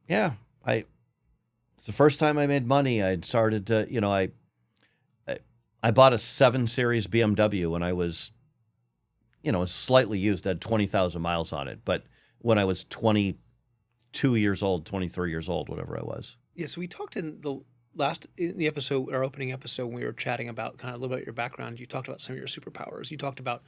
yeah, it's the first time I made money. I'd started to, I bought a 7 Series BMW when I was, slightly used, had 20,000 miles on it. But when I was 22 years old, 23 years old, whatever I was. Yeah, so we talked in the episode, our opening episode, when we were chatting about kind of a little bit about your background. You talked about some of your superpowers. You talked about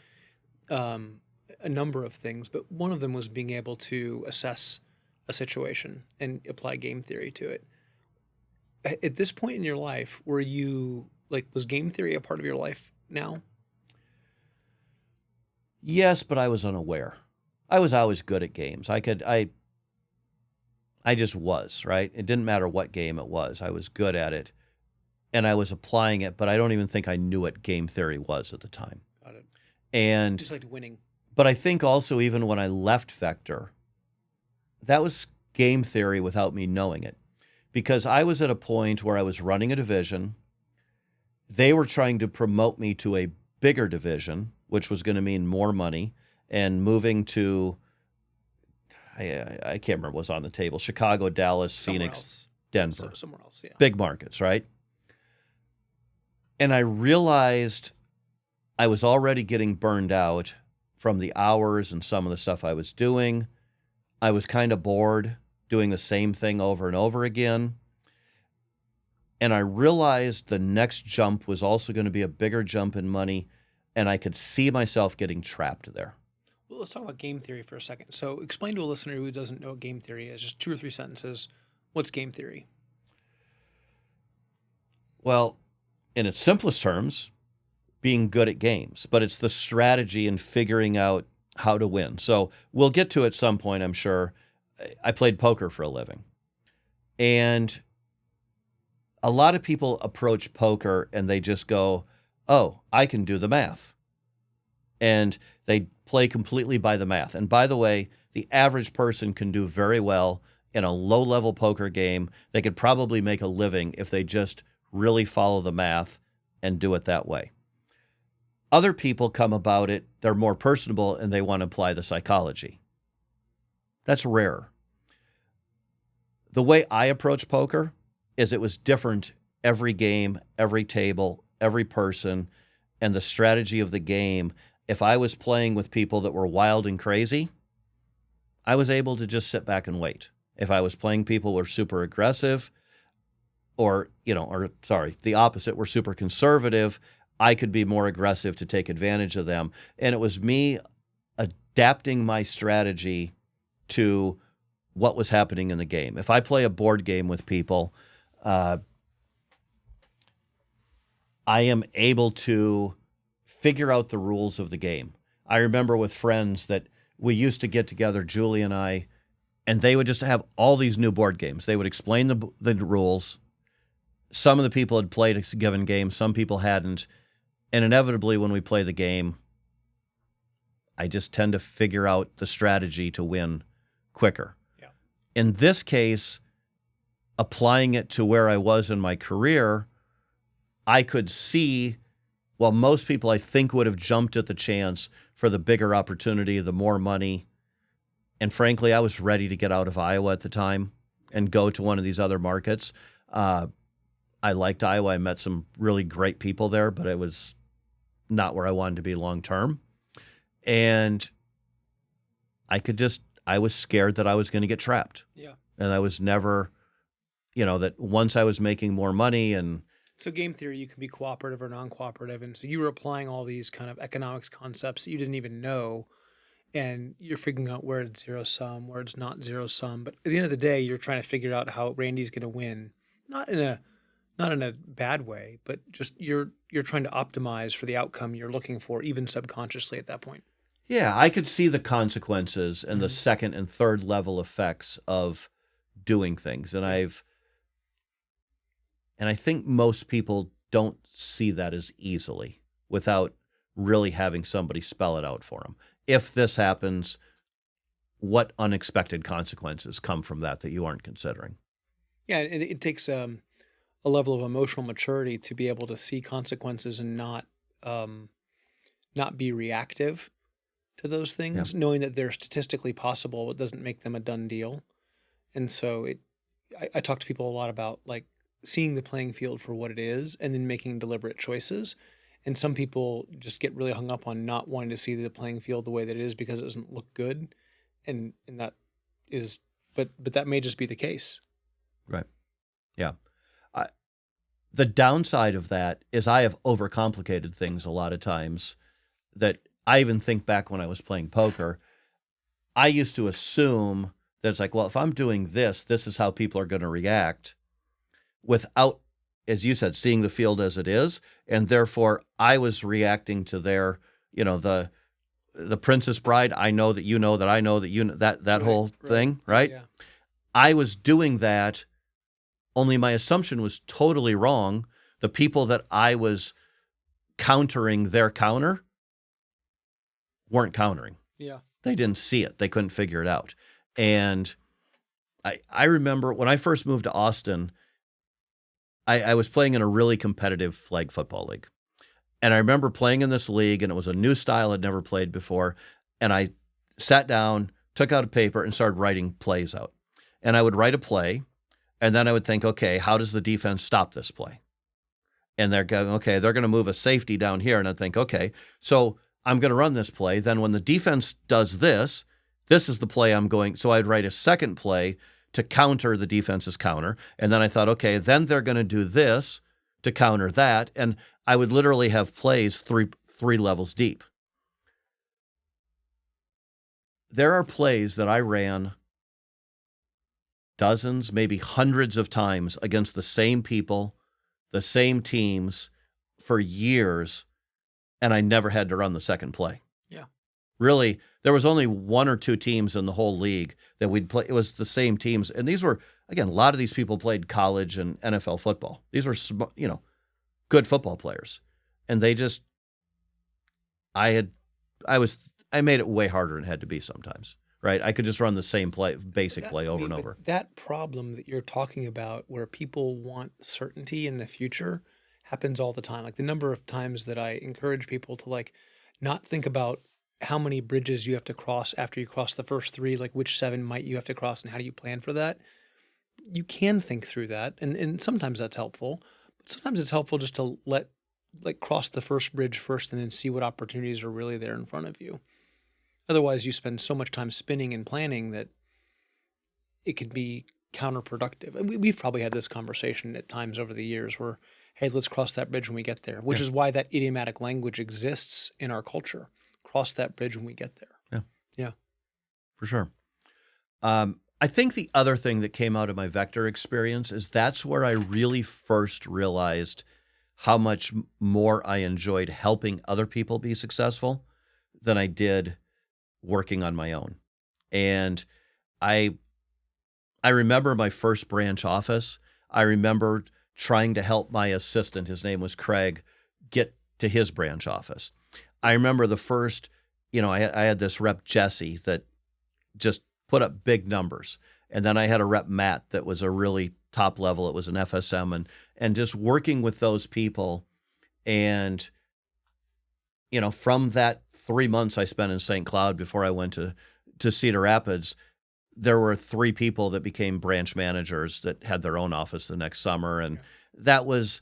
a number of things, but one of them was being able to assess a situation and apply game theory to it. At this point in your life, was game theory a part of your life now? Yes, but I was unaware. I was always good at games. I just was, right? It didn't matter what game it was. I was good at it, and I was applying it, but I don't even think I knew what game theory was at the time. Got it. And just like winning. But I think also even when I left Vector, that was game theory without me knowing it. Because I was at a point where I was running a division. They were trying to promote me to a bigger division, which was going to mean more money, and moving to, I can't remember what was on the table, Chicago, Dallas, Phoenix, Denver. Somewhere else, yeah. Big markets, right? And I realized I was already getting burned out from the hours and some of the stuff I was doing. I was kind of bored doing the same thing over and over again. And I realized the next jump was also going to be a bigger jump in money, and I could see myself getting trapped there. Well, let's talk about game theory for a second. So explain to a listener who doesn't know what game theory is, just 2 or 3 sentences. What's game theory? Well, in its simplest terms, being good at games, but it's the strategy and figuring out how to win. So we'll get to it at some point, I'm sure. I played poker for a living. And a lot of people approach poker and they just go, oh, I can do the math. And they play completely by the math. And by the way, the average person can do very well in a low-level poker game. They could probably make a living if they just really follow the math and do it that way. Other people come about it, they're more personable, and they want to apply the psychology. That's rare. The way I approach poker is it was different every game, every table, every person, and the strategy of the game. If I was playing with people that were wild and crazy, I was able to just sit back and wait. If I was playing people who were super aggressive, the opposite, were super conservative, I could be more aggressive to take advantage of them. And it was me adapting my strategy to what was happening in the game. If I play a board game with people, I am able to figure out the rules of the game. I remember with friends that we used to get together, Julie and I, and they would just have all these new board games. They would explain the rules. Some of the people had played a given game, some people hadn't. And inevitably, when we play the game, I just tend to figure out the strategy to win quicker. Yeah. In this case, applying it to where I was in my career, I could see, well, most people I think would have jumped at the chance for the bigger opportunity, the more money. And frankly, I was ready to get out of Iowa at the time and go to one of these other markets. I liked Iowa. I met some really great people there, but it was not where I wanted to be long term. And I was scared that I was going to get trapped. Yeah. And I was never, that once I was making more money and. So game theory, you can be cooperative or non-cooperative. And so you were applying all these kind of economics concepts that you didn't even know. And you're figuring out where it's zero sum, where it's not zero sum. But at the end of the day, you're trying to figure out how Randy's going to win, not in a bad way, but just you're trying to optimize for the outcome you're looking for, even subconsciously at that point. Yeah, I could see the consequences and the second and third level effects of doing things, and I think most people don't see that as easily without really having somebody spell it out for them. If this happens, what unexpected consequences come from that you aren't considering? Yeah, and it takes a level of emotional maturity to be able to see consequences and not be reactive to those things, knowing that they're statistically possible. It doesn't make them a done deal. And so I talk to people a lot about like seeing the playing field for what it is and then making deliberate choices. And some people just get really hung up on not wanting to see the playing field the way that it is because it doesn't look good. And that is, but that may just be the case. Right. Yeah. The downside of that is I have overcomplicated things a lot of times that I even think back when I was playing poker. I used to assume that it's like, well, if I'm doing this, this is how people are going to react without, as you said, seeing the field as it is. And therefore I was reacting to their, the Princess Bride. I know that you know that I know that you know that whole thing, right? Yeah. I was doing that, only my assumption was totally wrong. The people that I was countering their counter weren't countering. Yeah. They didn't see it. They couldn't figure it out. And I remember when I first moved to Austin, I was playing in a really competitive flag football league. And I remember playing in this league, and it was a new style I'd never played before. And I sat down, took out a paper, and started writing plays out. And I would write a play, and then I would think, okay, how does the defense stop this play? And they're going, okay, they're going to move a safety down here. And I'd think, okay, so I'm going to run this play. Then when the defense does this, this is the play I'm going. So I'd write a second play to counter the defense's counter. And then I thought, okay, then they're going to do this to counter that. And I would literally have plays three levels deep. There are plays that I ran dozens, maybe hundreds of times against the same people, the same teams for years, and I never had to run the second play. Yeah. Really, there was only one or two teams in the whole league that we'd play. It was the same teams. And these were, again, a lot of these people played college and NFL football. These were, good football players. And they just, I made it way harder than it had to be sometimes, right? I could just run the same play, basic play over and over. That problem that you're talking about where people want certainty in the future happens all the time. Like the number of times that I encourage people to like not think about how many bridges you have to cross after you cross the first three, like which 7 might you have to cross and how do you plan for that? You can think through that. And sometimes that's helpful, but sometimes it's helpful just to cross the first bridge first and then see what opportunities are really there in front of you. Otherwise, you spend so much time spinning and planning that it could be counterproductive. And we've probably had this conversation at times over the years where, hey, let's cross that bridge when we get there, which is why that idiomatic language exists in our culture. Cross that bridge when we get there. Yeah. Yeah. For sure. I think the other thing that came out of my vector experience is that's where I really first realized how much more I enjoyed helping other people be successful than I did working on my own. And I remember my first branch office. I remember trying to help my assistant, his name was Craig, get to his branch office. I remember the first, I had this rep, Jesse, that just put up big numbers. And then I had a rep, Matt, that was a really top level. It was an FSM, and just working with those people. And, from that 3 months I spent in St. Cloud before I went to Cedar Rapids, there were 3 people that became branch managers that had their own office the next summer. And that was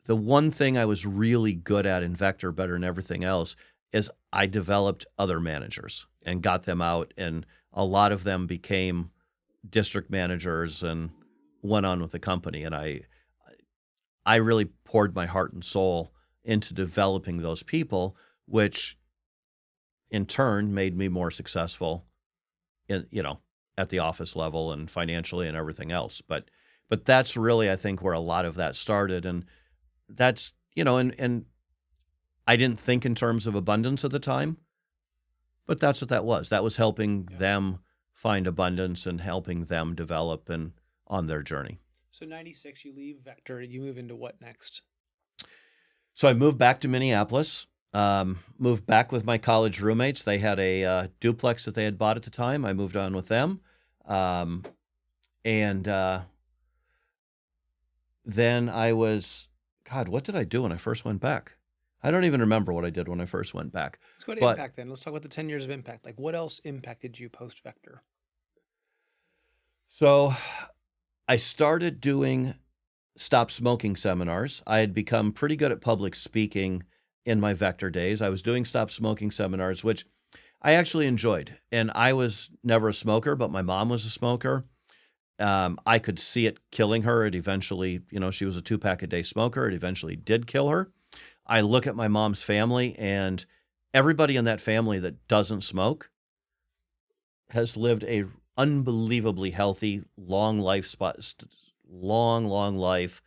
the one thing I was really good at in Vector, better than everything else, is I developed other managers and got them out. And a lot of them became district managers and went on with the company. And I really poured my heart and soul into developing those people, which in turn made me more successful at the office level and financially and everything else. But that's really, I think, where a lot of that started. And that's, and I didn't think in terms of abundance at the time, but that's what that was. That was helping them find abundance and helping them develop and on their journey. So 96, you leave Vector. You move into what next? So I moved back to Minneapolis, moved back with my college roommates. They had a duplex that they had bought at the time. I moved on with them. Then I was, God, what did I do when I first went back? I don't even remember what I did when I first went back. Let's go to impact then. Let's talk about the 10 years of impact. Like, what else impacted you post-Vector? So I started doing stop smoking seminars. I had become pretty good at public speaking in my Vector days. I was doing stop smoking seminars, which I actually enjoyed. And I was never a smoker, but my mom was a smoker. I could see it killing her. It eventually, she was a 2-pack a day smoker. It eventually did kill her. I look at my mom's family, and everybody in that family that doesn't smoke has lived a unbelievably healthy, long life, long life,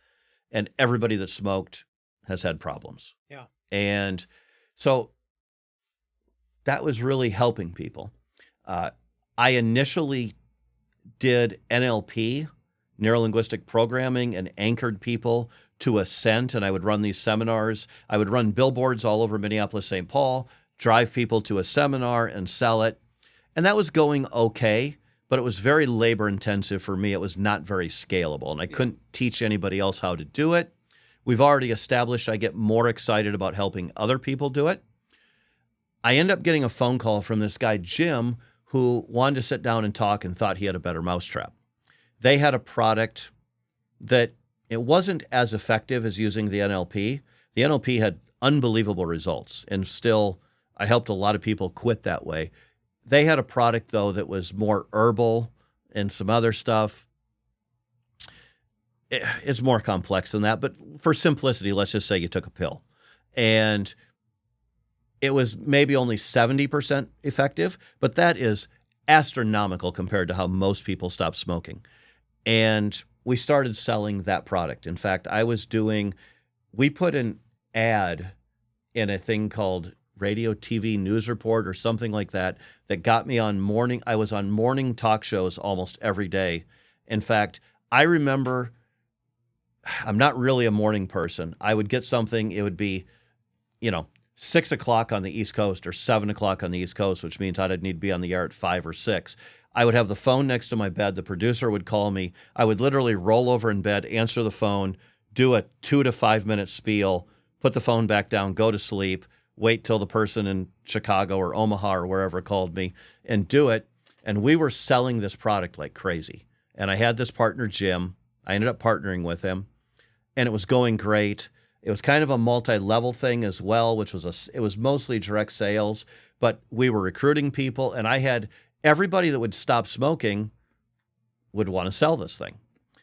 and everybody that smoked has had problems. Yeah. And so that was really helping people. I initially did NLP, neuro-linguistic programming, and anchored people to Ascent, and I would run these seminars. I would run billboards all over Minneapolis, St. Paul, drive people to a seminar and sell it. And that was going okay, but it was very labor intensive for me. It was not very scalable, and I couldn't teach anybody else how to do it. We've already established I get more excited about helping other people do it. I end up getting a phone call from this guy, Jim, who wanted to sit down and talk and thought he had a better mousetrap. They had a product that it wasn't as effective as using the NLP. The NLP had unbelievable results, and still I helped a lot of people quit that way. They had a product, though, that was more herbal and some other stuff. It's more complex than that, but for simplicity, let's just say you took a pill. And it was maybe only 70% effective, but that is astronomical compared to how most people stop smoking. And we started selling that product. In fact, we put an ad in a thing called Radio TV News Report or something like that got me on I was on morning talk shows almost every day. In fact, I remember, I'm not really a morning person. I would get something, it would be, 6 o'clock on the East Coast or 7 o'clock on the East Coast, which means I'd need to be on the air at 5 or 6. I would have the phone next to my bed. The producer would call me. I would literally roll over in bed, answer the phone, do a 2 to 5 minute spiel, put the phone back down, go to sleep, wait till the person in Chicago or Omaha or wherever called me, and do it. And we were selling this product like crazy. And I had this partner, Jim. I ended up partnering with him, and it was going great. It was kind of a multi-level thing as well, which was it was mostly direct sales, but we were recruiting people, and I had everybody that would stop smoking would want to sell this thing,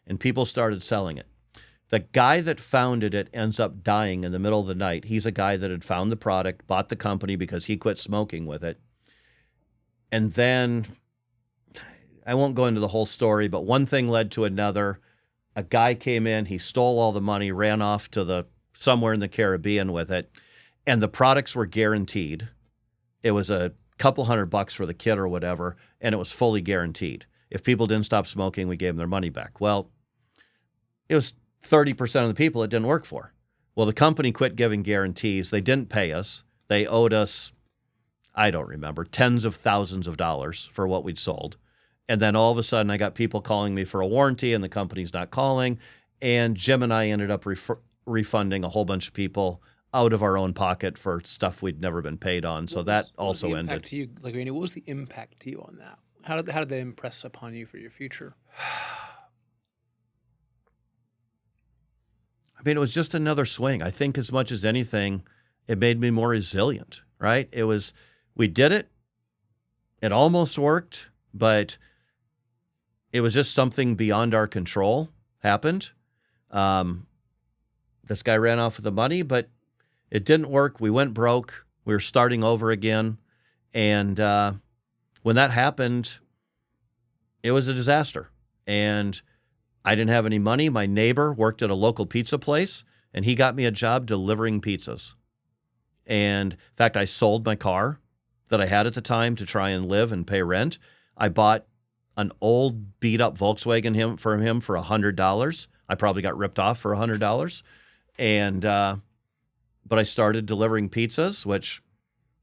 and people started selling it. The guy that founded it ends up dying in the middle of the night. He's a guy that had found the product, bought the company because he quit smoking with it. And then, I won't go into the whole story, but one thing led to another. A guy came in, he stole all the money, ran off to somewhere in the Caribbean with it, and the products were guaranteed. It was a couple $100 for the kit or whatever, and it was fully guaranteed. If people didn't stop smoking, we gave them their money back. Well, it was 30% of the people it didn't work for. Well, the company quit giving guarantees. They didn't pay us. They owed us, I don't remember, tens of thousands of dollars for what we'd sold. And then all of a sudden I got people calling me for a warranty and the company's not calling. And Jim and I ended up refunding a whole bunch of people out of our own pocket for stuff we'd never been paid on. So that also ended. To you, like Randy, what was the impact to you on that? How did that impress upon you for your future? I mean, it was just another swing. I think as much as anything, it made me more resilient, right? We did it. It almost worked, but it was just something beyond our control happened. This guy ran off with the money, but it didn't work. We went broke. We were starting over again. And when that happened, it was a disaster. And I didn't have any money. My neighbor worked at a local pizza place, and he got me a job delivering pizzas. And in fact, I sold my car that I had at the time to try and live and pay rent. I bought an old beat-up Volkswagen from him for $100. I probably got ripped off for $100. And but I started delivering pizzas, which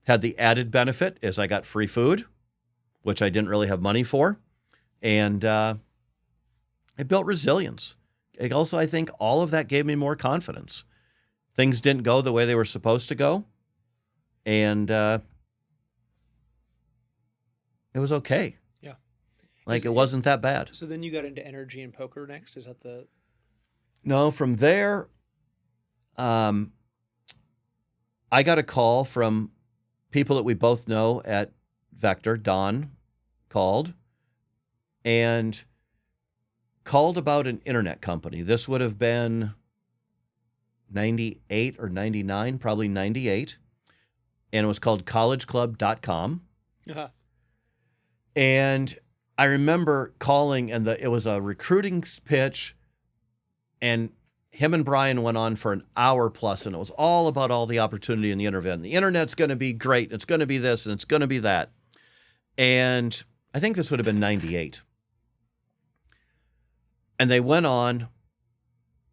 had the added benefit is I got free food, which I didn't really have money for. And it built resilience. It also, I think all of that gave me more confidence. Things didn't go the way they were supposed to go. And it was okay. Yeah. Like it wasn't that bad. So then you got into energy and poker next? Is that the... No, from there, I got a call from people that we both know at Vector. Don called about an internet company. This would have been 98 or 99, probably 98. And it was called collegeclub.com. Uh-huh. And I remember calling, and it was a recruiting pitch, and him and Brian went on for an hour plus, and it was all about all the opportunity in the internet. And the internet's going to be great. It's going to be this, and it's going to be that. And I think this would have been 98. And they went on,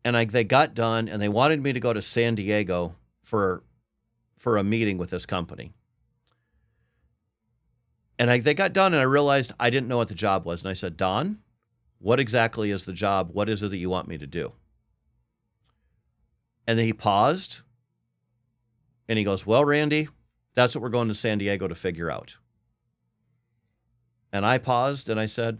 and they got done, and they wanted me to go to San Diego for a meeting with this company. And they got done, and I realized I didn't know what the job was. And I said, Don, what exactly is the job? What is it that you want me to do? And then he paused, and he goes, well, Randy, that's what we're going to San Diego to figure out. And I paused, and I said,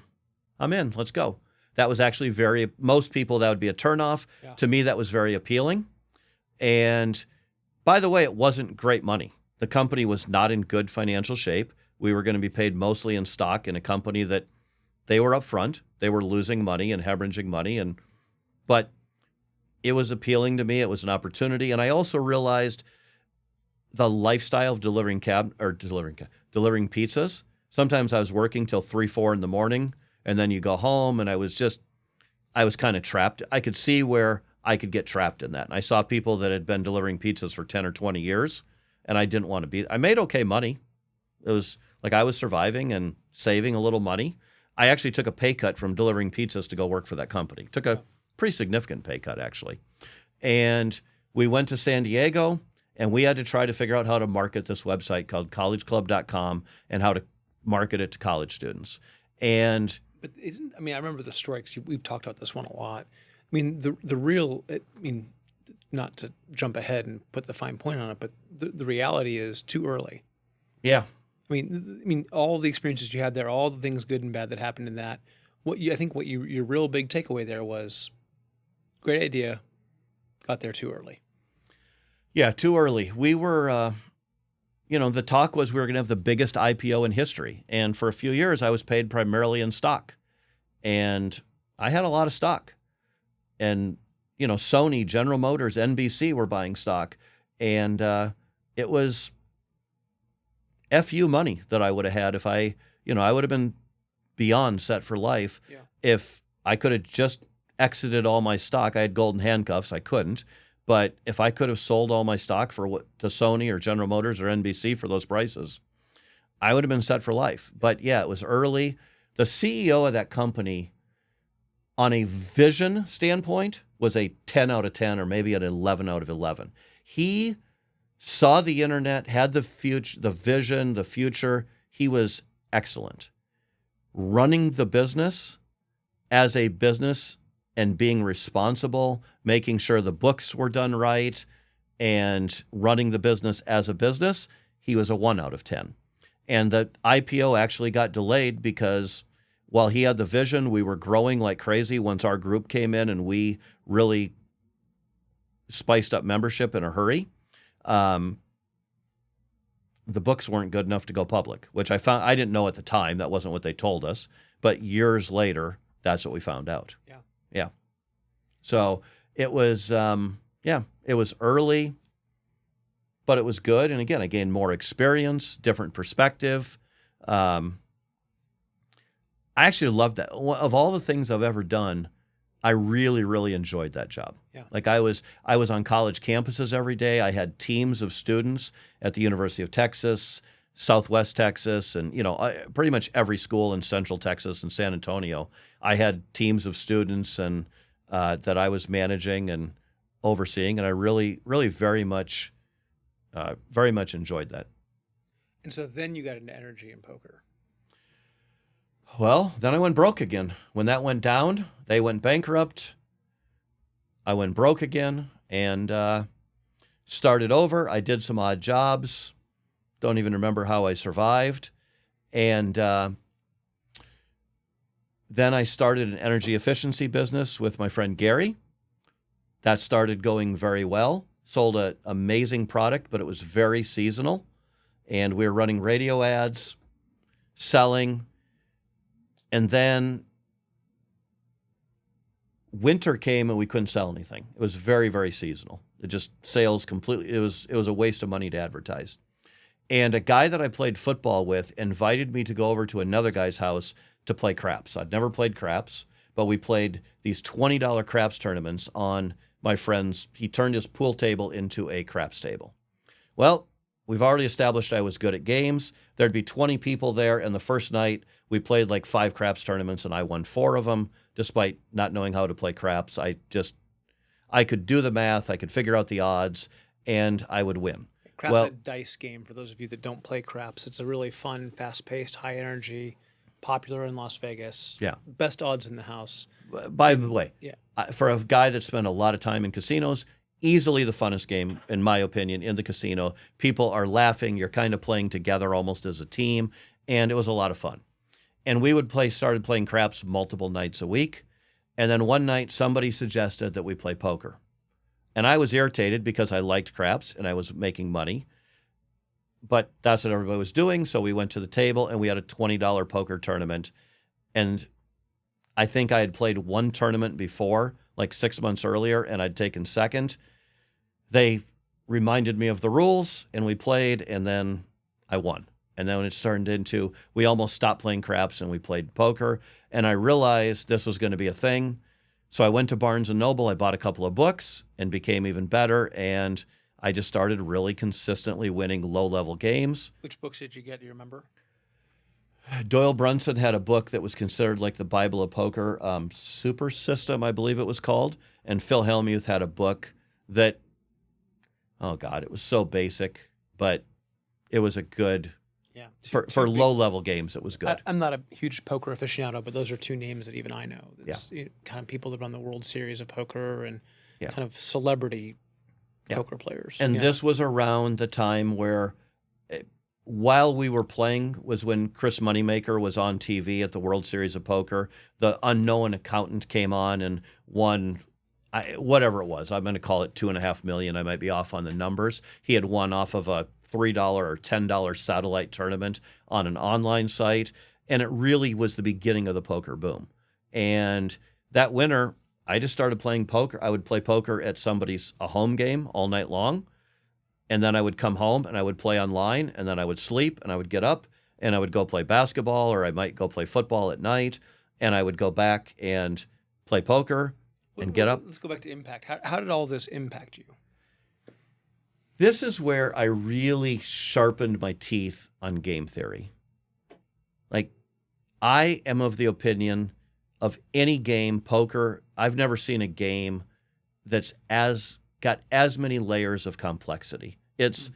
I'm in. Let's go. That was actually most people, that would be a turnoff. Yeah. To me, that was very appealing. And by the way, it wasn't great money. The company was not in good financial shape. We were going to be paid mostly in stock in a company that they were upfront. They were losing money and hemorrhaging money. But it was appealing to me. It was an opportunity. And I also realized the lifestyle of delivering pizzas. Sometimes I was working till 3, 4 in the morning, and then you go home, and I was kind of trapped. I could see where I could get trapped in that. And I saw people that had been delivering pizzas for 10 or 20 years, and I didn't want to be. I made okay money. It was like I was surviving and saving a little money. I actually took a pay cut from delivering pizzas to go work for that company. Took a pretty significant pay cut, actually. And we went to San Diego, and we had to try to figure out how to market this website called collegeclub.com and how to market it to college students. And but I remember the story because we've talked about this one a lot. Not to jump ahead and put the fine point on it, but the reality is too early. Yeah. I mean, all the experiences you had there, all the things good and bad that happened in that. Your real big takeaway there was, great idea, got there too early. Yeah, too early. We were, the talk was we were going to have the biggest IPO in history. And for a few years, I was paid primarily in stock. And I had a lot of stock. And, Sony, General Motors, NBC were buying stock. And it was FU money that I would have had if I would have been beyond set for life. Yeah. If I could have just exited all my stock. I had golden handcuffs. I couldn't. But if I could have sold all my stock to Sony or General Motors or NBC for those prices, I would have been set for life. But yeah, it was early. The CEO of that company, on a vision standpoint, was a 10 out of 10 or maybe an 11 out of 11. He saw the internet, had the future, the vision, the future. He was excellent. running the business as a business and being responsible, making sure the books were done right, and running the business as a business, he was a 1 out of 10. And the IPO actually got delayed because while he had the vision, we were growing like crazy once our group came in and we really spiced up membership in a hurry. The books weren't good enough to go public, which I didn't know at the time. That wasn't what they told us. But years later, that's what we found out. Yeah. Yeah. So it was, it was early, but it was good. And again, I gained more experience, different perspective. I actually loved that. Of all the things I've ever done, I really, really enjoyed that job. Yeah. Like I was on college campuses every day. I had teams of students at the University of Texas, Southwest Texas, and pretty much every school in Central Texas and San Antonio. I had teams of students and that I was managing and overseeing, and I really, really very much enjoyed that. And so then you got into energy and poker. Well, then I went broke again. When that went down, they went bankrupt. I went broke again and started over. I did some odd jobs. Don't even remember how I survived. And then I started an energy efficiency business with my friend Gary. That started going very well. Sold an amazing product, but it was very seasonal. And we were running radio ads, selling. And then winter came and we couldn't sell anything. It was very, very seasonal. It just sales completely. It was a waste of money to advertise. And a guy that I played football with invited me to go over to another guy's house to play craps. I'd never played craps, but we played these $20 craps tournaments on my friend's. He turned his pool table into a craps table. Well, we've already established I was good at games. There'd be 20 people there, and the first night we played like 5 craps tournaments, and I won 4 of them, despite not knowing how to play craps. I could do the math, I could figure out the odds, and I would win. Craps is a dice game for those of you that don't play craps. It's a really fun, fast-paced, high-energy, popular in Las Vegas. Yeah. Best odds in the house. By the way, Yeah. For a guy that spent a lot of time in casinos, easily the funnest game, in my opinion, in the casino. People are laughing. You're kind of playing together almost as a team, and it was a lot of fun. And we started playing craps multiple nights a week. And then one night, somebody suggested that we play poker. And I was irritated because I liked craps and I was making money. But that's what everybody was doing. So we went to the table and we had a $20 poker tournament. And I think I had played one tournament before, like 6 months earlier, and I'd taken second. They reminded me of the rules and we played, and then I won. And then it turned into, we almost stopped playing craps and we played poker. And I realized this was going to be a thing. So I went to Barnes & Noble, I bought a couple of books and became even better. And I just started really consistently winning low-level games. Which books did you get? Do you remember? Doyle Brunson had a book that was considered like the Bible of poker, Super System, I believe it was called. And Phil Hellmuth had a book that, oh God, it was so basic, but it was a good... Yeah. For low-level games, it was good. I'm not a huge poker aficionado, but those are 2 names that even I know. It's kind of people that run the World Series of poker and kind of celebrity poker players. And this was around the time where, while we were playing, was when Chris Moneymaker was on TV at the World Series of Poker. The unknown accountant came on and won, whatever it was. I'm going to call it $2.5 million. I might be off on the numbers. He had won off of a $3 or $10 satellite tournament on an online site. And it really was the beginning of the poker boom. And that winter, I just started playing poker. I would play poker at a home game all night long. And then I would come home and I would play online, and then I would sleep and I would get up and I would go play basketball, or I might go play football at night, and I would go back and play poker and get up. Let's go back to impact. How did all this impact you? This is where I really sharpened my teeth on game theory. Like, I am of the opinion of any game, poker, I've never seen a game that's got as many layers of complexity. It's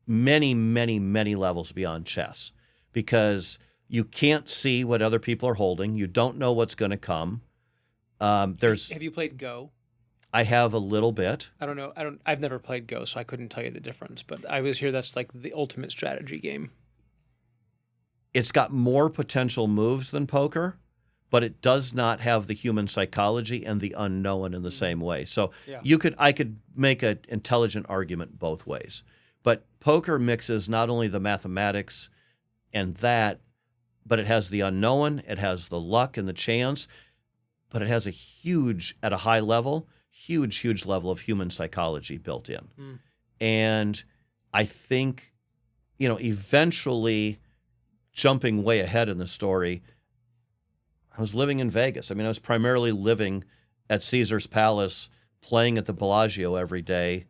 many, many, many levels beyond chess, because You can't see what other people are holding. You don't know what's going to come. Have you played Go? I have a little bit. I don't know. I've never played Go, so I couldn't tell you the difference. But I was hear that's like the ultimate strategy game. It's got more potential moves than poker, but it does not have the human psychology and the unknown in the same way. So Yeah. I could make an intelligent argument both ways. But poker mixes not only the mathematics and that, but it has the unknown, it has the luck and the chance, but it has at a high level, huge level of human psychology built in. And I think, eventually, jumping way ahead in the story, I was living in Vegas. I mean, I was primarily living at Caesar's Palace, playing at the Bellagio every day,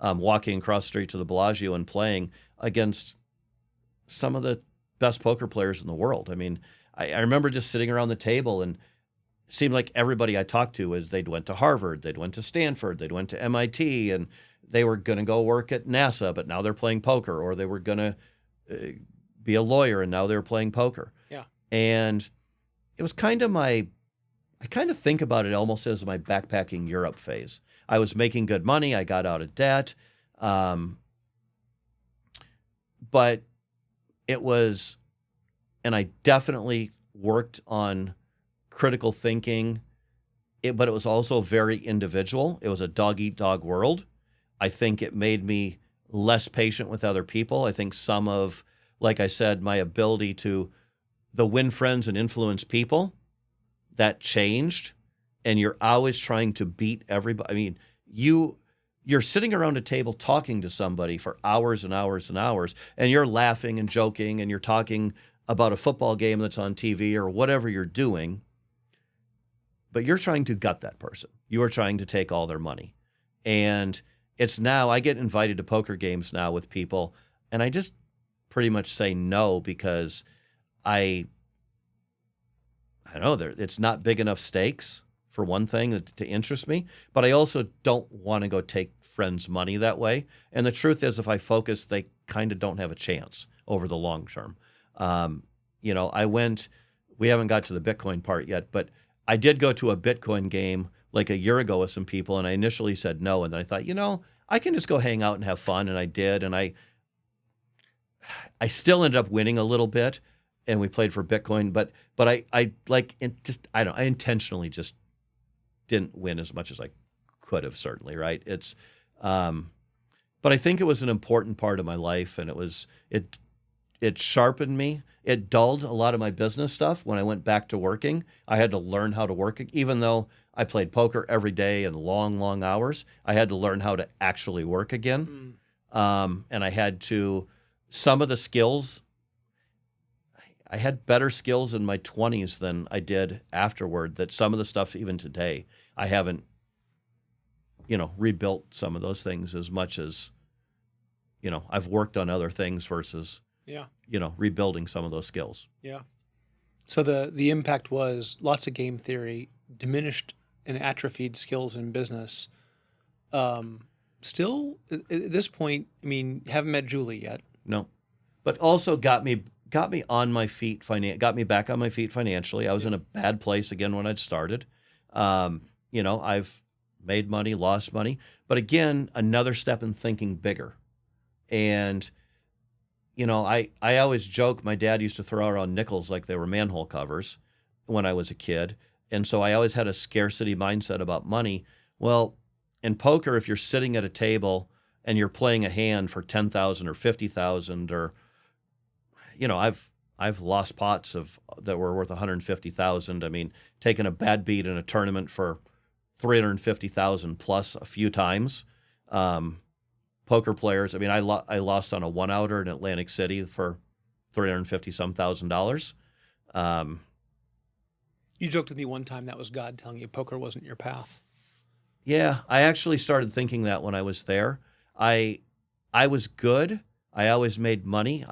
walking across the street to the Bellagio and playing against some of the best poker players in the world. I mean, I remember just sitting around the table, and it seemed like everybody I talked to they'd went to Harvard, they'd went to Stanford, they'd went to MIT, and they were going to go work at NASA, but now they're playing poker, or they were going to be a lawyer, and now they're playing poker. Yeah. And it was I kind of think about it almost as my backpacking Europe phase. I was making good money. I got out of debt. But it was, and I definitely worked on critical thinking, but it was also very individual. It was a dog-eat-dog world. I think it made me less patient with other people. I think some of, like I said, my ability to win friends and influence people, that changed. And you're always trying to beat everybody. I mean, you're sitting around a table talking to somebody for hours and hours and hours, and you're laughing and joking, and you're talking about a football game that's on TV or whatever you're doing, but you're trying to gut that person. You are trying to take all their money. And it's now, I get invited to poker games now with people, and I just pretty much say no because I don't know, it's not big enough stakes, for one thing, to interest me, but I also don't want to go take friends' money that way. And the truth is, if I focus, they kind of don't have a chance over the long term. We haven't got to the Bitcoin part yet, but I did go to a Bitcoin game like a year ago with some people, and I initially said no, and then I thought, I can just go hang out and have fun, and I did, and I still ended up winning a little bit, and we played for Bitcoin, but I intentionally just didn't win as much as I could have, certainly, right? It's, but I think it was an important part of my life, and it sharpened me. It dulled a lot of my business stuff. When I went back to working, I had to learn how to work, even though I played poker every day in long hours. I had to learn how to actually work again. And I had to, some of the skills, I had better skills in my 20s than I did afterward, that some of the stuff, even today, I haven't, rebuilt some of those things as much as, I've worked on other things versus, rebuilding some of those skills. Yeah. So the impact was lots of game theory, diminished and atrophied skills in business. Still, at this point, I mean, haven't met Julie yet. No. But also got me on my feet, got me back on my feet financially. I was in a bad place again when I'd started. I've made money, lost money, but again, another step in thinking bigger. And, I always joke, my dad used to throw around nickels like they were manhole covers when I was a kid. And so I always had a scarcity mindset about money. Well, in poker, if you're sitting at a table and you're playing a hand for 10,000 or 50,000 or, I've lost pots that were worth 150,000. I mean, taken a bad beat in a tournament for 350,000 plus a few times. Poker players. I mean, I lost on a one-outer in Atlantic City for $350,000. You joked with me one time that was God telling you poker wasn't your path. Yeah, I actually started thinking that when I was there. I was good. I always made money.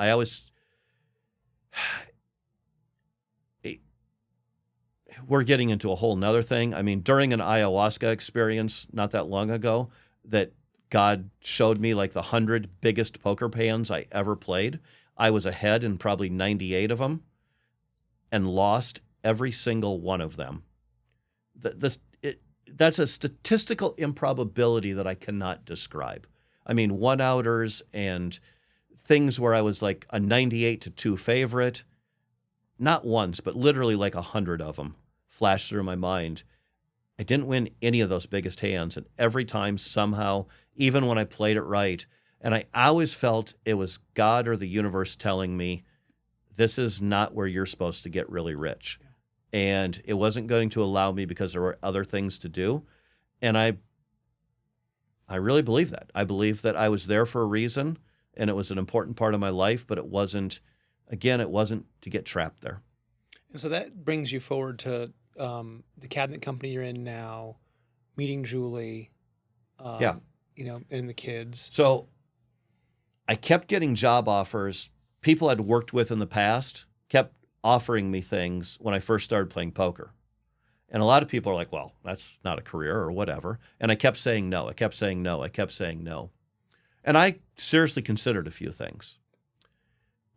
We're getting into a whole nother thing. I mean, during an ayahuasca experience not that long ago, that God showed me like the 100 biggest poker hands I ever played. I was ahead in probably 98 of them. and lost every single one of them. That's a statistical improbability that I cannot describe. I mean, one-outers and things where I was like a 98-2 favorite, not once, but literally like 100 of them flashed through my mind. I didn't win any of those biggest hands, and every time somehow, even when I played it right, and I always felt it was God or the universe telling me, this is not where you're supposed to get really rich. And it wasn't going to allow me because there were other things to do. And I really believe that. I believe that I was there for a reason, and it was an important part of my life, but it wasn't to get trapped there. And so that brings you forward to the cabinet company you're in now, meeting Julie, and the kids. So I kept getting job offers. People I'd worked with in the past kept offering me things when I first started playing poker. And a lot of people are like, well, that's not a career or whatever. And I kept saying no. I kept saying no. I kept saying no. And I seriously considered a few things.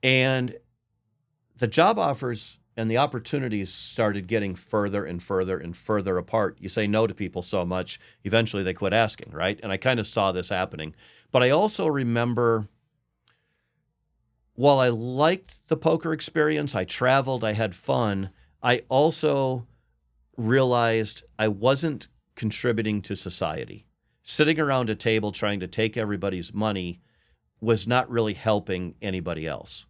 And the job offers and the opportunities started getting further and further and further apart. You say no to people so much, eventually they quit asking, right? And I kind of saw this happening. But I also remember, while I liked the poker experience, I traveled, I had fun, I also realized I wasn't contributing to society. Sitting around a table trying to take everybody's money was not really helping anybody else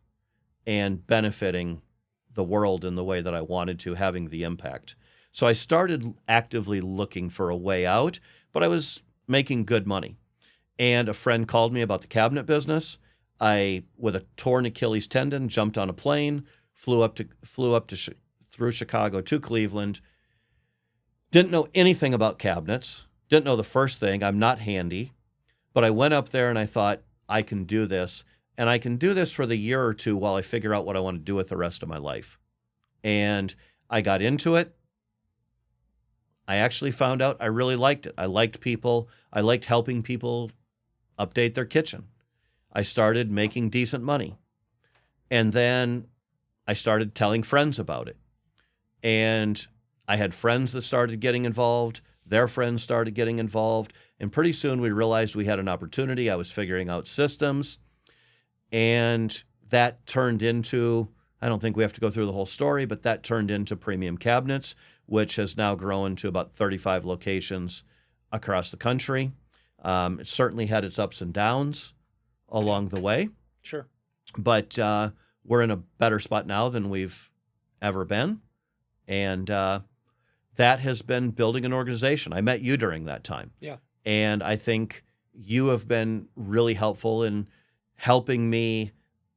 and benefiting the world in the way that I wanted to, having the impact. So I started actively looking for a way out, but I was making good money. And a friend called me about the cabinet business. I, with a torn Achilles tendon, jumped on a plane, flew up through Chicago to Cleveland. Didn't know anything about cabinets. Didn't know the first thing. I'm not handy. But I went up there and I thought, I can do this. And I can do this for the year or two while I figure out what I want to do with the rest of my life. And I got into it. I actually found out I really liked it. I liked people. I liked helping people update their kitchen. I started making decent money. And then I started telling friends about it. And I had friends that started getting involved. Their friends started getting involved. And pretty soon we realized we had an opportunity. I was figuring out systems. And that turned into, I don't think we have to go through the whole story, but that turned into Premium Cabinets, which has now grown to about 35 locations across the country. It certainly had its ups and downs along the way. Sure. But we're in a better spot now than we've ever been. And that has been building an organization. I met you during that time. Yeah. And I think you have been really helpful in helping me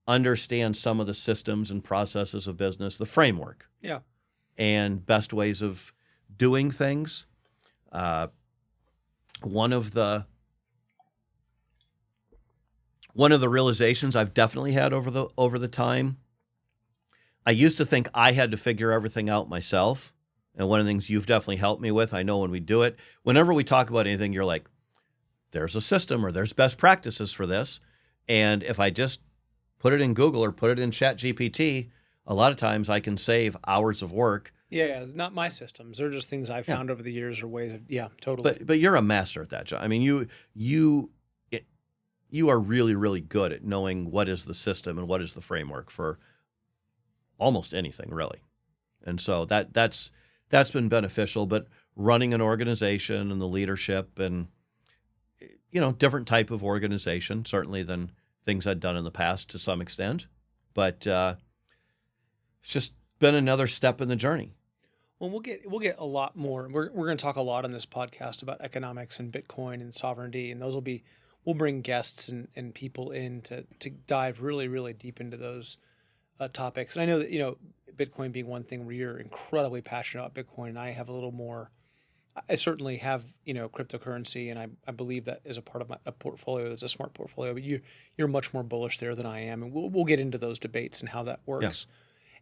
understand some of the systems and processes of business, the framework. Yeah. And best ways of doing things. One of the realizations I've definitely had over the time, I used to think I had to figure everything out myself. And one of the things you've definitely helped me with, I know when we do it, whenever we talk about anything, you're like, there's a system or there's best practices for this. And if I just put it in Google or put it in ChatGPT, a lot of times I can save hours of work. Yeah, it's not my systems. They're just things I've found over the years or ways of, totally. But you're a master at that, John. I mean, you are really, really good at knowing what is the system and what is the framework for almost anything, really. And so that's been beneficial. But running an organization and the leadership and, different type of organization, certainly than things I'd done in the past to some extent. But it's just been another step in the journey. Well, we'll get a lot more. We're going to talk a lot on this podcast about economics and Bitcoin and sovereignty, and we'll bring guests and people in to dive really, really deep into those topics. And I know that, Bitcoin being one thing where you're incredibly passionate about Bitcoin, and I have a little more. I certainly have, cryptocurrency, and I believe that is a part of a portfolio. It's a smart portfolio, but you're much more bullish there than I am, and we'll get into those debates and how that works.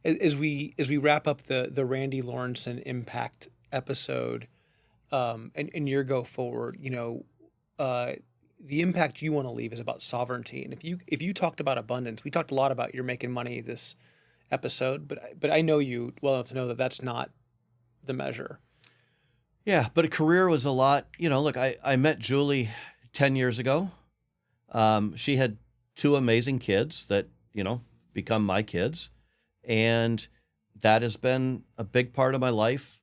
Yeah. As we wrap up the Randy Lorensen Impact episode, and your go forward, the impact you want to leave is about sovereignty. And if you talked about abundance, we talked a lot about you're making money this episode, but I know you well enough to know that that's not the measure. Yeah, but a career was a lot. Look, I met Julie 10 years ago. She had two amazing kids that, become my kids. And that has been a big part of my life,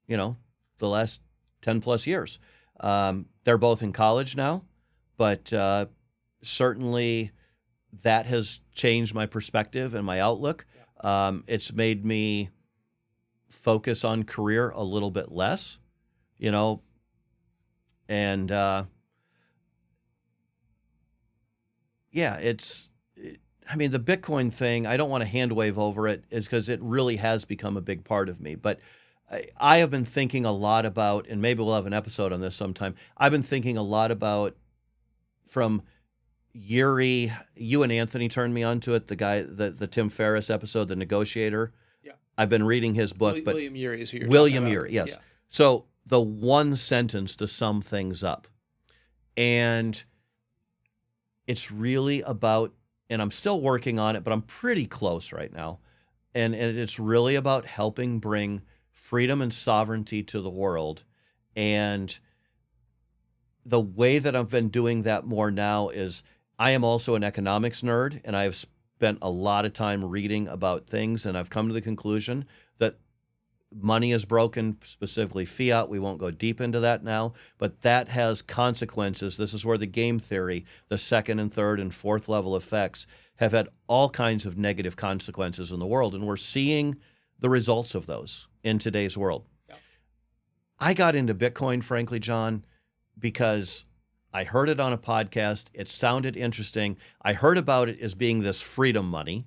the last 10 plus years. They're both in college now, but certainly that has changed my perspective and my outlook. It's made me focus on career a little bit less, and the Bitcoin thing, I don't want to hand wave over it, is because it really has become a big part of me. But I have been thinking a lot about, and maybe we'll have an episode on this sometime. I've been thinking a lot about, from Yuri, you and Anthony turned me onto it, the guy, the Tim Ferriss episode, The Negotiator. Yeah. I've been reading his book. William Ury is who you're William talking about. Ury, yes. Yeah. So the one sentence to sum things up. And it's really about, and I'm still working on it, but I'm pretty close right now. And it's really about helping bring freedom and sovereignty to the world. And the way that I've been doing that more now is, I am also an economics nerd, and I've spent a lot of time reading about things, and I've come to the conclusion that money is broken, specifically fiat. We won't go deep into that now, but that has consequences. This is where the game theory, the second and third and fourth level effects, have had all kinds of negative consequences in the world, and we're seeing the results of those in today's world. Yeah. I got into Bitcoin, frankly, John, because I heard it on a podcast. It sounded interesting. I heard about it as being this freedom money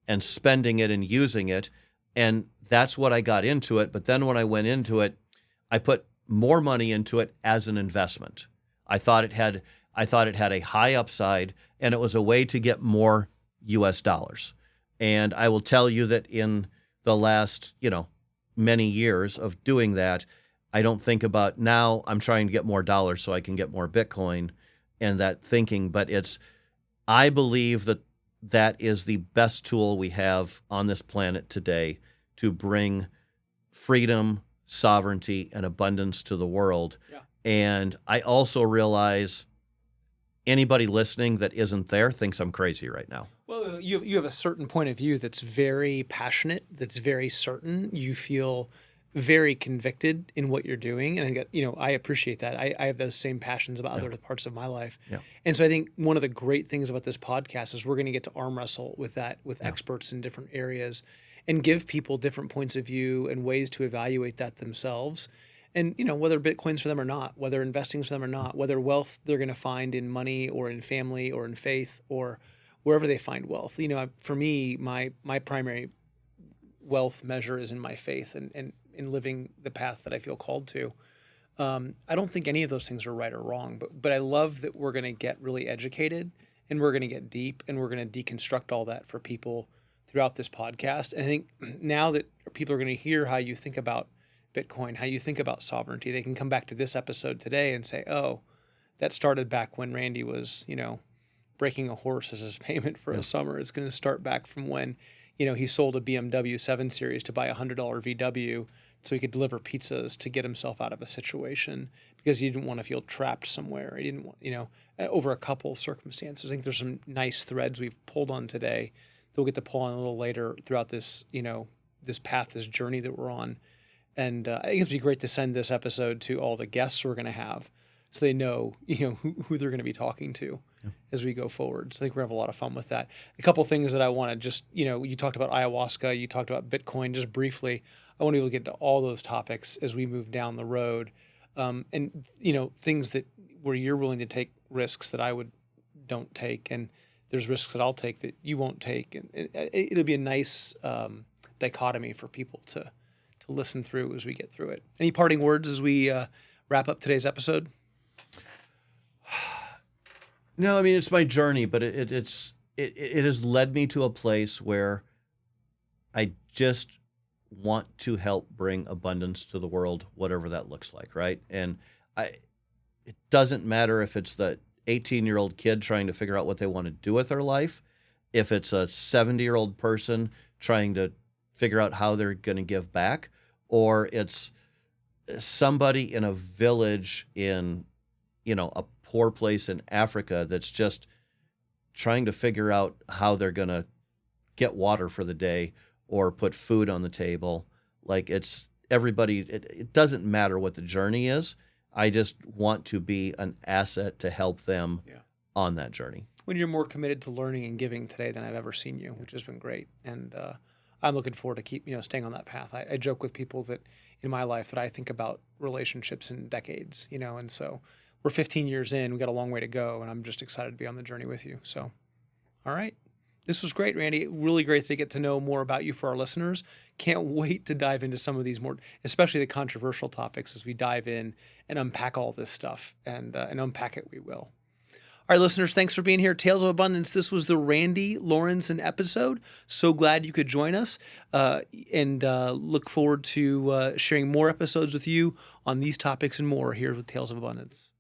and spending it and using it, and that's what I got into it. But then when I went into it, I put more money into it as an investment. I thought it had a high upside, and it was a way to get more US dollars. And I will tell you that in the last, many years of doing that, I don't think about, now I'm trying to get more dollars so I can get more Bitcoin and that thinking, but I believe that that is the best tool we have on this planet today to bring freedom, sovereignty, and abundance to the world. Yeah. And I also realize anybody listening that isn't there thinks I'm crazy right now. Well, you have a certain point of view that's very passionate, that's very certain. You feel very convicted in what you're doing, and I appreciate that. I have those same passions about other parts of my life. Yeah. And so I think one of the great things about this podcast is we're going to get to arm wrestle with experts in different areas and give people different points of view and ways to evaluate that themselves. And, whether Bitcoin's for them or not, whether investing's for them or not, whether wealth they're going to find in money or in family or in faith or wherever they find wealth. For me, my primary wealth measure is in my faith and in living the path that I feel called to. I don't think any of those things are right or wrong, but I love that we're going to get really educated and we're going to get deep and we're going to deconstruct all that for people throughout this podcast. And I think now that people are going to hear how you think about Bitcoin, how you think about sovereignty, they can come back to this episode today and say, oh, that started back when Randy was, breaking a horse as his payment for a summer. It's going to start back from when, he sold a BMW 7 Series to buy a $100 VW so he could deliver pizzas to get himself out of a situation because he didn't want to feel trapped somewhere. He didn't want, over a couple of circumstances. I think there's some nice threads we've pulled on today that we'll get to pull on a little later throughout this, this path, this journey that we're on. And I think it'd be great to send this episode to all the guests we're going to have so they know, who they're going to be talking to as we go forward. So I think we're going to have a lot of fun with that. A couple of things that I want to just, you talked about ayahuasca, you talked about Bitcoin just briefly. I want to be able to get to all those topics as we move down the road. And, things that where you're willing to take risks that I don't take. And there's risks that I'll take that you won't take. And it'll be a nice dichotomy for people to listen through as we get through it. Any parting words as we wrap up today's episode? No, it's my journey, but it has led me to a place where I just want to help bring abundance to the world, whatever that looks like, right? And it doesn't matter if it's the 18-year-old kid trying to figure out what they want to do with their life, if it's a 70-year-old person trying to figure out how they're going to give back, or it's somebody in a village in, a poor place in Africa that's just trying to figure out how they're going to get water for the day or put food on the table. Like, it's everybody, it doesn't matter what the journey is. I just want to be an asset to help them on that journey. When you're more committed to learning and giving today than I've ever seen you, which has been great. And I'm looking forward to keep, staying on that path. I joke with people that in my life that I think about relationships in decades, and so we're 15 years in, we got a long way to go, and I'm just excited to be on the journey with you. So, all right. This was great, Randy. Really great to get to know more about you for our listeners. Can't wait to dive into some of these more, especially the controversial topics as we dive in and unpack all this stuff, and unpack it we will. All right, listeners, thanks for being here. Tales of Abundance. This was the Randy Lorensen episode. So glad you could join us, and look forward to sharing more episodes with you on these topics and more here with Tales of Abundance.